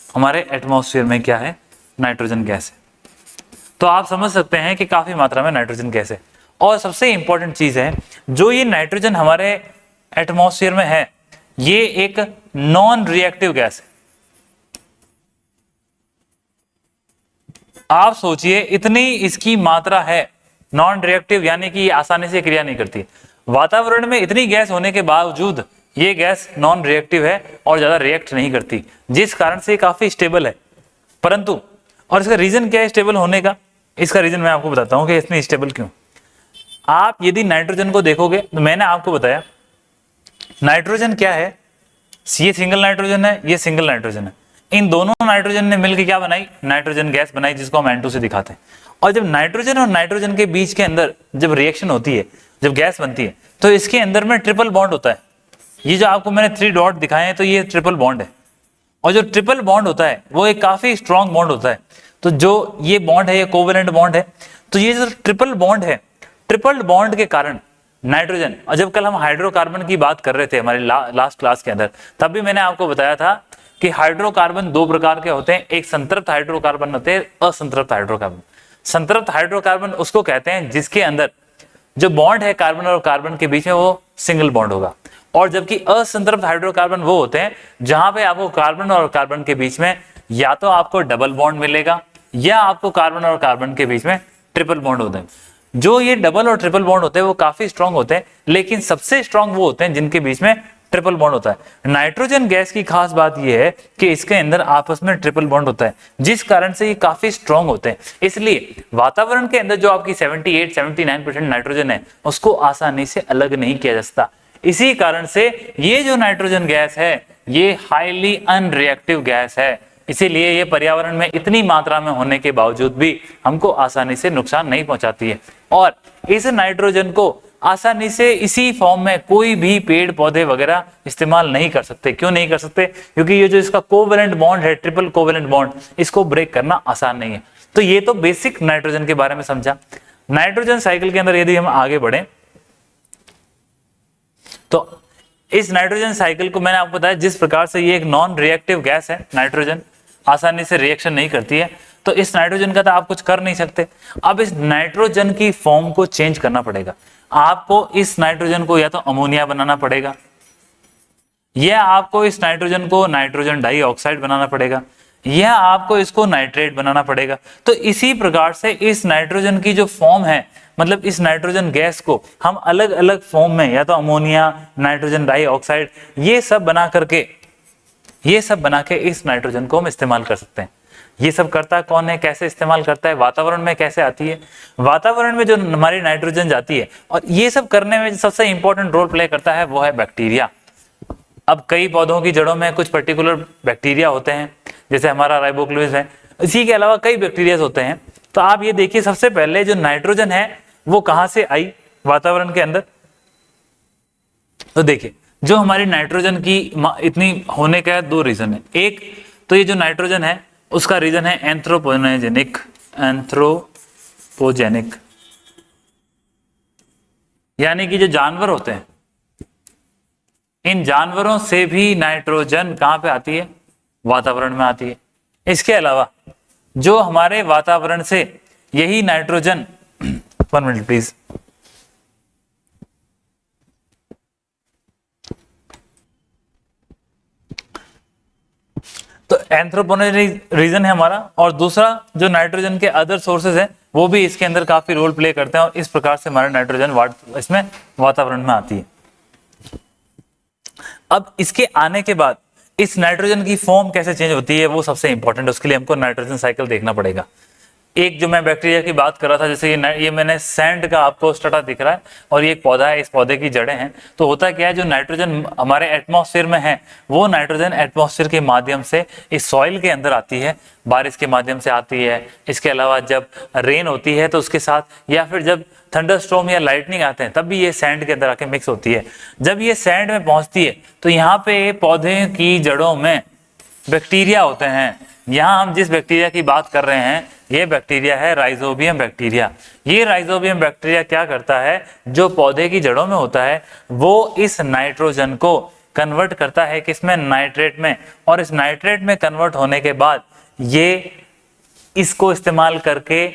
हमारे एटमॉस्फेयर में क्या है? नाइट्रोजन गैस है। तो आप समझ सकते हैं कि काफी मात्रा में नाइट्रोजन गैस है। और सबसे इंपॉर्टेंट चीज है, जो ये नाइट्रोजन हमारे एटमॉस्फेयर में है, ये एक नॉन रिएक्टिव गैस है। आप सोचिए इतनी इसकी मात्रा है, नॉन रिएक्टिव यानी कि ये आसानी से क्रिया नहीं करती। वातावरण में इतनी गैस होने के बावजूद ये गैस नॉन रिएक्टिव है और ज्यादा रिएक्ट नहीं करती, जिस कारण से काफी स्टेबल है। परंतु और इसका रीजन क्या है स्टेबल होने का? इसका रीजन मैं आपको बताता हूं कि इतनी स्टेबल क्यों। आप यदि नाइट्रोजन को देखोगे तो मैंने आपको बताया नाइट्रोजन क्या है, ये सिंगल नाइट्रोजन है, ये सिंगल नाइट्रोजन है। इन दोनों नाइट्रोजन ने मिलकर क्या बनाई? नाइट्रोजन गैस बनाई, जिसको हम N2 से दिखाते हैं। और जब नाइट्रोजन और नाइट्रोजन के बीच के अंदर जब रिएक्शन होती है, जब गैस बनती है, तो इसके अंदर में ट्रिपल बॉन्ड होता है। ये जो आपको मैंने 3 डॉट दिखाए हैं, तो ये ट्रिपल बॉन्ड है। और जो ट्रिपल बॉन्ड होता है वो एक काफी स्ट्रॉन्ग बॉन्ड होता है। तो जो ये बॉन्ड है, ये कोवेलेंट बॉन्ड है। तो ये जो ट्रिपल बॉन्ड है, ट्रिपल बॉन्ड के कारण नाइट्रोजन, और जब कल हम हाइड्रोकार्बन की बात कर रहे थे हमारे लास्ट क्लास के अंदर, तब भी मैंने आपको बताया था कि हाइड्रोकार्बन 2 प्रकार के होते हैं। एक संतृप्त हाइड्रोकार्बन होते हैं, असंतृप्त हाइड्रोकार्बन। संतृप्त हाइड्रोकार्बन उसको कहते हैं जिसके अंदर जो बॉन्ड है कार्बन और कार्बन के बीच में वो सिंगल बॉन्ड होगा। और जबकि असंतृप्त हाइड्रोकार्बन वो होते हैं जहां पे आपको कार्बन और कार्बन के बीच में या तो आपको डबल बॉन्ड मिलेगा या आपको कार्बन और कार्बन के बीच में ट्रिपल बॉन्ड होते हैं। जो ये डबल और ट्रिपल बॉन्ड होते हैं वो काफी स्ट्रांग होते हैं, लेकिन सबसे स्ट्रांग वो होते हैं जिनके बीच में ट्रिपल बॉन्ड होता है। नाइट्रोजन गैस की खास बात यह है कि इसके अंदर आपस में ट्रिपल बॉन्ड होता है, जिस कारण से ये काफी स्ट्रांग होते हैं। इसलिए वातावरण के अंदर जो आपकी 78-79% नाइट्रोजन है, उसको आसानी से अलग नहीं किया जा सकता। इसी कारण से ये जो नाइट्रोजन गैस है ये हाईली अनरिएक्टिव गैस है। इसीलिए ये पर्यावरण में इतनी मात्रा में होने के बावजूद भी हमको आसानी से नुकसान नहीं पहुंचाती है। और इस नाइट्रोजन को आसानी से इसी फॉर्म में कोई भी पेड़ पौधे वगैरह इस्तेमाल नहीं कर सकते। क्यों नहीं कर सकते? क्योंकि ये जो इसका कोवेलेंट बॉन्ड है, ट्रिपल कोवेलेंट बॉन्ड, इसको ब्रेक करना आसान नहीं है। तो ये तो बेसिक नाइट्रोजन के बारे में समझा। नाइट्रोजन साइकिल के अंदर यदि हम आगे बढ़े तो इस नाइट्रोजन साइकिल को मैंने आपको बताया जिस प्रकार से ये एक नॉन रिएक्टिव गैस है, नाइट्रोजन आसानी से रिएक्शन नहीं करती है, तो इस नाइट्रोजन का तो आप कुछ कर नहीं सकते। अब इस नाइट्रोजन की फॉर्म को चेंज करना पड़ेगा। आपको इस नाइट्रोजन को या तो अमोनिया बनाना पड़ेगा या आपको इस नाइट्रोजन को नाइट्रोजन डाइऑक्साइड बनाना पड़ेगा या आपको इसको नाइट्रेट बनाना पड़ेगा। तो इसी प्रकार से इस नाइट्रोजन की जो फॉर्म है, मतलब इस नाइट्रोजन गैस को हम अलग अलग फॉर्म में या तो अमोनिया, नाइट्रोजन डाइऑक्साइड, ये सब बना के इस नाइट्रोजन को हम इस्तेमाल कर सकते हैं। ये सब करता कौन है, कैसे इस्तेमाल करता है, वातावरण में कैसे आती है? वातावरण में जो हमारी नाइट्रोजन जाती है, और ये सब करने में सबसे इंपॉर्टेंट रोल प्ले करता है वो है बैक्टीरिया। अब कई पौधों की जड़ों में कुछ पर्टिकुलर बैक्टीरिया होते हैं, जैसे हमारा राइबोक्लोइस है। इसी के अलावा कई बैक्टीरिया होते हैं। तो आप ये देखिए, सबसे पहले जो नाइट्रोजन है वो कहां से आई वातावरण के अंदर? तो देखिए, जो हमारी नाइट्रोजन की इतनी होने का 2 रीजन है। एक तो ये जो नाइट्रोजन है उसका रीजन है एंथ्रोपोजेनिक, यानी कि जो जानवर होते हैं, इन जानवरों से भी नाइट्रोजन कहां पे आती है? वातावरण में आती है। इसके अलावा जो हमारे वातावरण से यही नाइट्रोजन 1 मिनट प्लीज, तो एंथ्रोपोजेनिक रीजन है हमारा। और दूसरा जो नाइट्रोजन के अदर सोर्सेज हैं वो भी इसके अंदर काफी रोल प्ले करते हैं, और इस प्रकार से हमारा नाइट्रोजन इसमें वातावरण में आती है। अब इसके आने के बाद इस नाइट्रोजन की फॉर्म कैसे चेंज होती है वो सबसे इंपॉर्टेंट है। उसके लिए हमको नाइट्रोजन साइकिल देखना पड़ेगा। एक जो मैं बैक्टीरिया की बात कर रहा था, जैसे ये मैंने सैंड का आपको स्ट्रटा दिख रहा है और ये एक पौधा है, इस पौधे की जड़ें हैं। तो होता क्या है, जो नाइट्रोजन हमारे एटमॉस्फेयर में है वो नाइट्रोजन एटमॉस्फेयर के माध्यम से इस सॉइल के अंदर आती है, बारिश के माध्यम से आती है। इसके अलावा जब रेन होती है तो उसके साथ, या फिर जब थंडरस्टॉर्म या लाइटनिंग आते हैं तब भी ये सैंड के अंदर आके मिक्स होती है। जब ये सैंड में पहुंचती है तो यहाँ पे पौधे की जड़ों में बैक्टीरिया होते हैं। यहाँ हम जिस बैक्टीरिया की बात कर रहे हैं ये बैक्टीरिया है राइजोबियम बैक्टीरिया। ये राइजोबियम बैक्टीरिया क्या करता है, जो पौधे की जड़ों में होता है वो इस नाइट्रोजन को कन्वर्ट करता है किसमें, नाइट्रेट में। और इस नाइट्रेट में कन्वर्ट होने के बाद ये इसको इस्तेमाल करके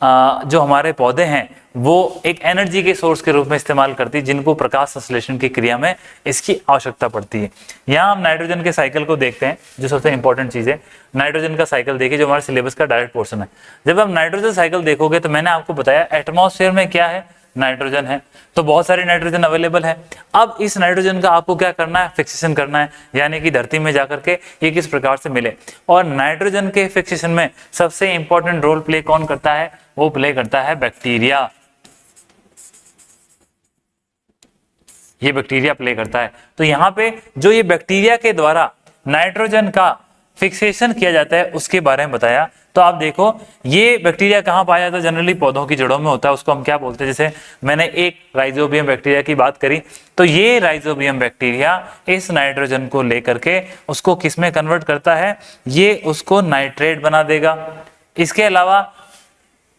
जो हमारे पौधे हैं वो एक एनर्जी के सोर्स के रूप में इस्तेमाल करती है, जिनको प्रकाश संश्लेषण की क्रिया में इसकी आवश्यकता पड़ती है। यहाँ हम नाइट्रोजन के साइकिल को देखते हैं, जो सबसे इंपॉर्टेंट चीज है। नाइट्रोजन का साइकिल देखिए, जो हमारे सिलेबस का डायरेक्ट पोर्शन है। जब आप नाइट्रोजन साइकिल देखोगे तो मैंने आपको बताया एटमॉस्फेयर में क्या है, नाइट्रोजन है, तो बहुत सारी नाइट्रोजन अवेलेबल है। अब इस नाइट्रोजन का आपको क्या करना है, फिक्सेशन करना है, यानी कि धरती में जाकर के ये किस प्रकार से मिले। और नाइट्रोजन के फिक्सेशन में सबसे इंपॉर्टेंट रोल प्ले कौन करता है, वो प्ले करता है बैक्टीरिया। ये बैक्टीरिया प्ले करता है। तो यहाँ पे जो ये बैक्टीरिया के द्वारा नाइट्रोजन का फिक्सेशन किया जाता है उसके बारे में बताया। तो आप देखो ये बैक्टीरिया कहाँ पाया जाता है, जनरली पौधों की जड़ों में होता है। उसको हम क्या बोलते हैं, जैसे मैंने एक राइजोबियम बैक्टीरिया की बात करी, तो ये राइजोबियम बैक्टीरिया इस नाइट्रोजन को लेकर के उसको किस में कन्वर्ट करता है, ये उसको नाइट्रेट बना देगा। इसके अलावा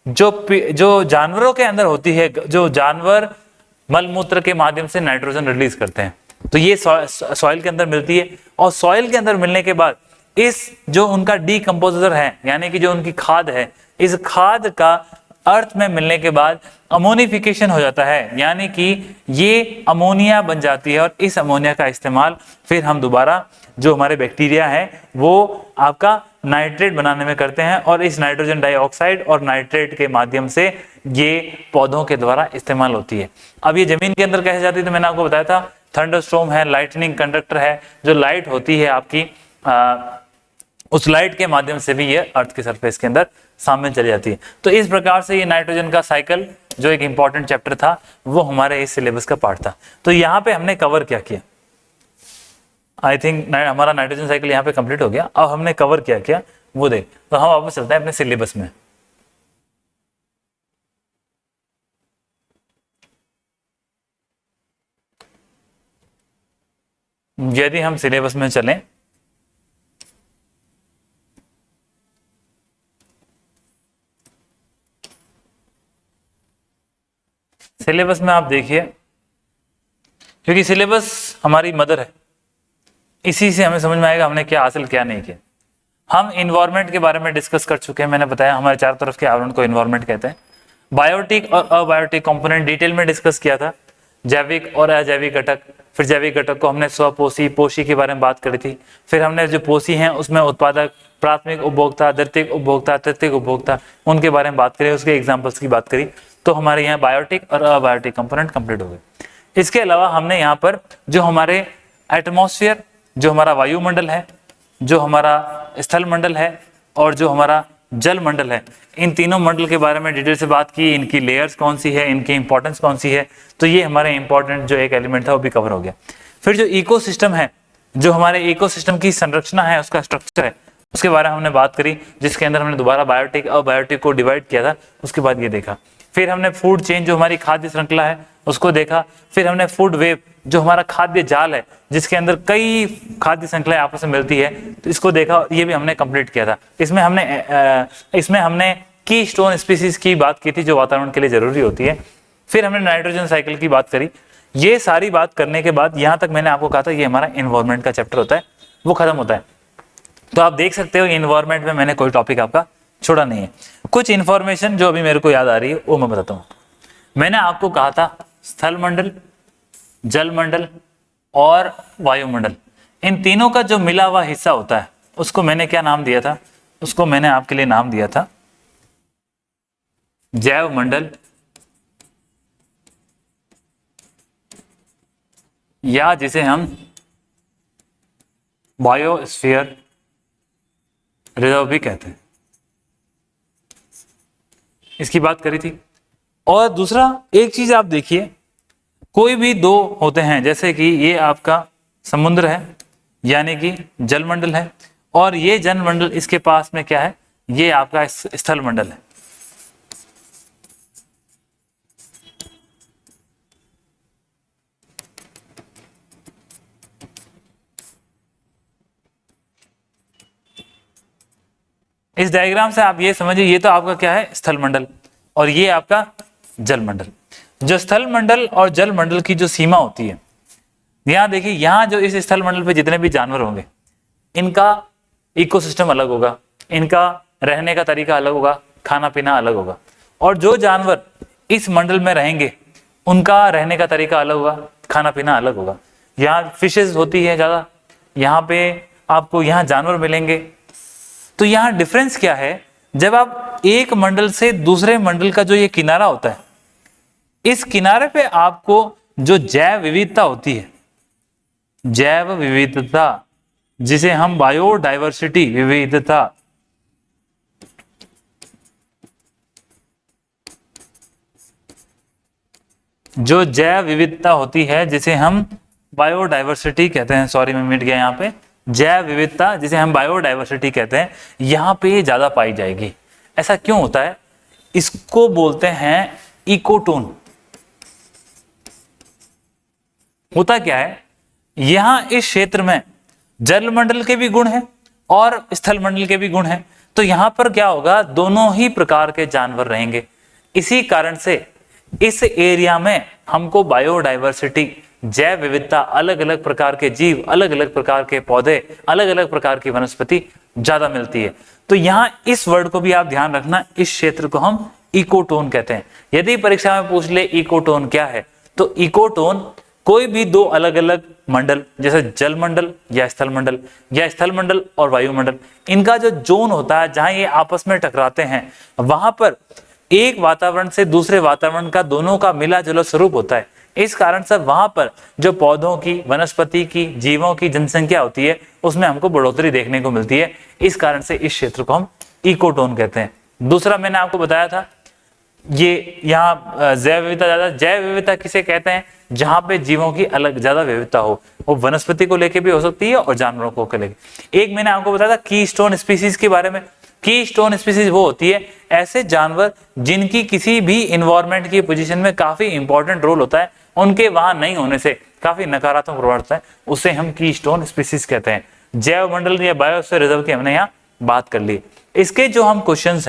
जो जानवरों के अंदर होती है, जो जानवर मलमूत्र के माध्यम से नाइट्रोजन रिलीज करते हैं, तो ये सॉइल के अंदर मिलती है। और सॉइल के अंदर मिलने के बाद इस जो उनका डीकंपोजर है, यानी कि जो उनकी खाद है, इस खाद का अर्थ में मिलने के बाद अमोनिफिकेशन हो जाता है, यानी कि ये अमोनिया बन जाती है। और इस अमोनिया का इस्तेमाल फिर हम दोबारा जो हमारे बैक्टीरिया है वो आपका नाइट्रेट बनाने में करते हैं। और इस नाइट्रोजन डाइऑक्साइड और नाइट्रेट के माध्यम से ये पौधों के द्वारा इस्तेमाल होती है। अब ये जमीन के अंदर कैसे जाती है, तो मैंने आपको बताया था थंडरस्टॉर्म है, लाइटनिंग कंडक्टर है, जो लाइट होती है आपकी उस लाइट के माध्यम से भी ये अर्थ के सरफेस के अंदर सामने चली जाती है। तो इस प्रकार से ये नाइट्रोजन का साइकिल जो एक इंपॉर्टेंट चैप्टर था वो हमारे इस सिलेबस का पार्ट था। तो यहाँ पे हमने कवर क्या किया, आई थिंक हमारा नाइट्रोजन साइकिल यहाँ पे कंप्लीट हो गया। अब हमने कवर क्या किया वो देख, तो हम वापस चलते हैं अपने सिलेबस में। यदि हम सिलेबस में चलें सिलेबस में आप देखिए, क्योंकि सिलेबस हमारी मदर है, इसी से हमें समझ में आएगा हमने क्या हासिल क्या नहीं किया। हम इन्वायरमेंट के बारे में डिस्कस कर चुके हैं, मैंने बताया हमारे चारों तरफ के आवरण को इन्वायरमेंट कहते हैं। बायोटिक और अबायोटिक कंपोनेंट डिटेल में डिस्कस किया था, जैविक और अजैविक घटक। फिर जैविक घटक को हमने स्वपोषी, पोषी के बारे में बात करी थी। फिर हमने जो पोषी हैं उसमें उत्पादक, प्राथमिक उपभोक्ता, द्वितीयक उपभोक्ता, तृतीयक उपभोक्ता, उनके बारे में बात करी, उसके एग्जाम्पल्स की बात करी। तो हमारे यहाँ बायोटिक और अबायोटिक कंपोनेंट कंप्लीट हो गए। इसके अलावा हमने यहाँ पर जो हमारे एटमॉस्फेयर, जो हमारा वायुमंडल है, जो हमारा स्थल मंडल है और जो हमारा जल मंडल है, इन तीनों मंडल के बारे में डिटेल से बात की। इनकी लेयर्स कौन सी है, इनकी इंपॉर्टेंस कौन सी है, तो ये हमारे इंपॉर्टेंट जो एक एलिमेंट था वो भी कवर हो गया। फिर जो इकोसिस्टम है, जो हमारे इकोसिस्टम की संरचना है, उसका स्ट्रक्चर है, उसके बारे में हमने बात करी, जिसके अंदर हमने दोबारा बायोटिक और बायोटिक को डिवाइड किया था। उसके बाद ये देखा। फिर हमने फूड चेन, जो हमारी खाद्य श्रृंखला है, उसको देखा। फिर हमने फूड वेब, जो हमारा खाद्य जाल है, जिसके अंदर कई खाद्य श्रृंखलाएं आपस में मिलती है, तो इसको देखा। ये भी हमने कंप्लीट किया था। इसमें हमने की स्टोन स्पीसीज की बात की थी, जो वातावरण के लिए जरूरी होती है। फिर हमने नाइट्रोजन साइकिल की बात करी। ये सारी बात करने के बाद यहाँ तक मैंने आपको कहा था ये हमारा एनवायरमेंट का चैप्टर होता है, वो खत्म होता है। तो आप देख सकते हो एनवायरमेंट में मैंने कोई टॉपिक आपका छोड़ा नहीं है। कुछ इंफॉर्मेशन जो अभी मेरे को याद आ रही है वो मैं बताता हूँ। मैंने आपको कहा था स्थल मंडल, जल मंडल और वायुमंडल, इन तीनों का जो मिला हुआ हिस्सा होता है उसको मैंने क्या नाम दिया था, उसको मैंने आपके लिए नाम दिया था जैव मंडल, या जिसे हम बायोस्फीयर रिजर्व भी कहते हैं। इसकी बात करी थी। और दूसरा एक चीज आप देखिए, कोई भी दो होते हैं, जैसे कि ये आपका समुद्र है यानी कि जलमंडल है, और ये जलमंडल इसके पास में क्या है, ये आपका स्थल मंडल है। इस डायग्राम से आप ये समझिए, ये तो आपका क्या है, स्थल मंडल, और ये आपका जल मंडल। जो स्थल मंडल और जल मंडल की जो सीमा होती है, यहां देखिए, यहां जो इस स्थल मंडल पे जितने भी जानवर होंगे, इनका इकोसिस्टम अलग होगा, इनका रहने का तरीका अलग होगा, खाना पीना अलग होगा। और जो जानवर इस मंडल में रहेंगे, उनका रहने का तरीका अलग होगा, खाना पीना अलग होगा। यहाँ फिशेज होती है ज्यादा, यहाँ पे आपको यहाँ जानवर मिलेंगे। तो यहाँ डिफरेंस क्या है, जब आप एक मंडल से दूसरे मंडल का जो ये किनारा होता है, इस किनारे पे आपको जो जैव विविधता होती है, जैव विविधता जिसे हम बायोडाइवर्सिटी विविधता, जो जैव विविधता होती है जिसे हम बायोडाइवर्सिटी कहते हैं, सॉरी मैं मिट गया यहाँ पे, जैव विविधता जिसे हम बायोडाइवर्सिटी कहते हैं, यहाँ पे ज्यादा पाई जाएगी। ऐसा क्यों होता है? इसको बोलते हैं इकोटोन। होता क्या है, यहां इस क्षेत्र में जलमंडल के भी गुण हैं और स्थल मंडल के भी गुण हैं, तो यहां पर क्या होगा, दोनों ही प्रकार के जानवर रहेंगे। इसी कारण से इस एरिया में हमको बायोडाइवर्सिटी, जैव विविधता, अलग अलग प्रकार के जीव, अलग अलग प्रकार के पौधे, अलग अलग प्रकार की वनस्पति ज्यादा मिलती है। तो यहां इस वर्ड को भी आप ध्यान रखना, इस क्षेत्र को हम इकोटोन कहते हैं। यदि परीक्षा में पूछ ले इकोटोन क्या है, तो इकोटोन कोई भी दो अलग अलग मंडल, जैसे जल मंडल या स्थल मंडल, या स्थल मंडल और वायुमंडल, इनका जो जोन होता है जहां ये आपस में टकराते हैं, वहां पर एक वातावरण से दूसरे वातावरण का दोनों का मिला जुला स्वरूप होता है। इस कारण से वहां पर जो पौधों की, वनस्पति की, जीवों की जनसंख्या होती है, उसमें हमको बढ़ोतरी देखने को मिलती है। इस कारण से इस क्षेत्र को हम इकोटोन कहते हैं। दूसरा मैंने आपको बताया था, ये यहाँ जैव विविधता ज्यादा, जैव विविधता किसे कहते हैं, जहां पे जीवों की अलग ज्यादा विविधता हो, वो वनस्पति को लेके भी हो सकती है और जानवरों को लेके। एक मैंने आपको बताया था कीस्टोन स्पीसीज के बारे में। कीस्टोन स्पीसीज वो होती है ऐसे जानवर जिनकी किसी भी इन्वायरमेंट की पोजीशन में काफी इंपॉर्टेंट रोल होता है, उनके वहां नहीं होने से काफी नकारात्मक प्रभाव होता है, उसे हम कीस्टोन स्पीसीज कहते हैं। जैव मंडल या बायोस्फीयर रिजर्व की हमने यहाँ बात कर ली। इसके जो हम क्वेश्चंस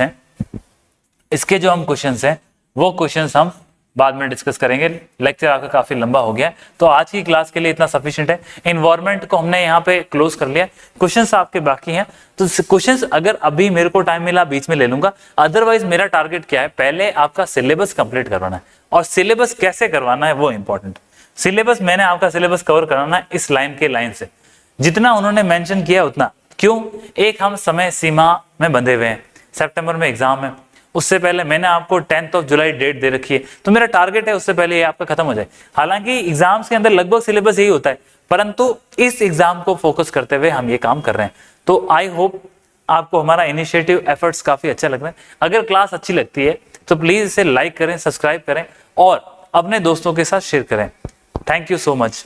हैं, वो क्वेश्चंस हम बाद में डिस्कस करेंगे। लेक्चर आपका काफी लंबा हो गया है, तो आज की क्लास के लिए इतना सफिशिएंट है। एनवायरनमेंट को हमने यहाँ पे क्लोज कर लिया। क्वेश्चंस आपके बाकी हैं, तो क्वेश्चंस अगर अभी मेरे को टाइम मिला बीच में ले लूंगा। अदरवाइज मेरा टारगेट क्या है, पहले आपका सिलेबस कंप्लीट करवाना है, और सिलेबस कैसे करवाना है वो इंपॉर्टेंट। सिलेबस मैंने आपका सिलेबस कवर कराना है इस लाइन से, जितना उन्होंने मेंशन किया उतना। क्यों? एक हम समय सीमा में बंधे हुए हैं, सितंबर में एग्जाम है, उससे पहले मैंने आपको 10 जुलाई डेट दे रखी है, तो मेरा टारगेट है उससे पहले ये आपका खत्म हो जाए। हालांकि एग्जाम्स के अंदर लगभग सिलेबस यही होता है, परंतु इस एग्जाम को फोकस करते हुए हम ये काम कर रहे हैं। तो आई होप आपको हमारा इनिशिएटिव एफर्ट्स काफी अच्छा लग रहा है। अगर क्लास अच्छी लगती है तो प्लीज इसे लाइक करें, सब्सक्राइब करें और अपने दोस्तों के साथ शेयर करें। Thank you so much.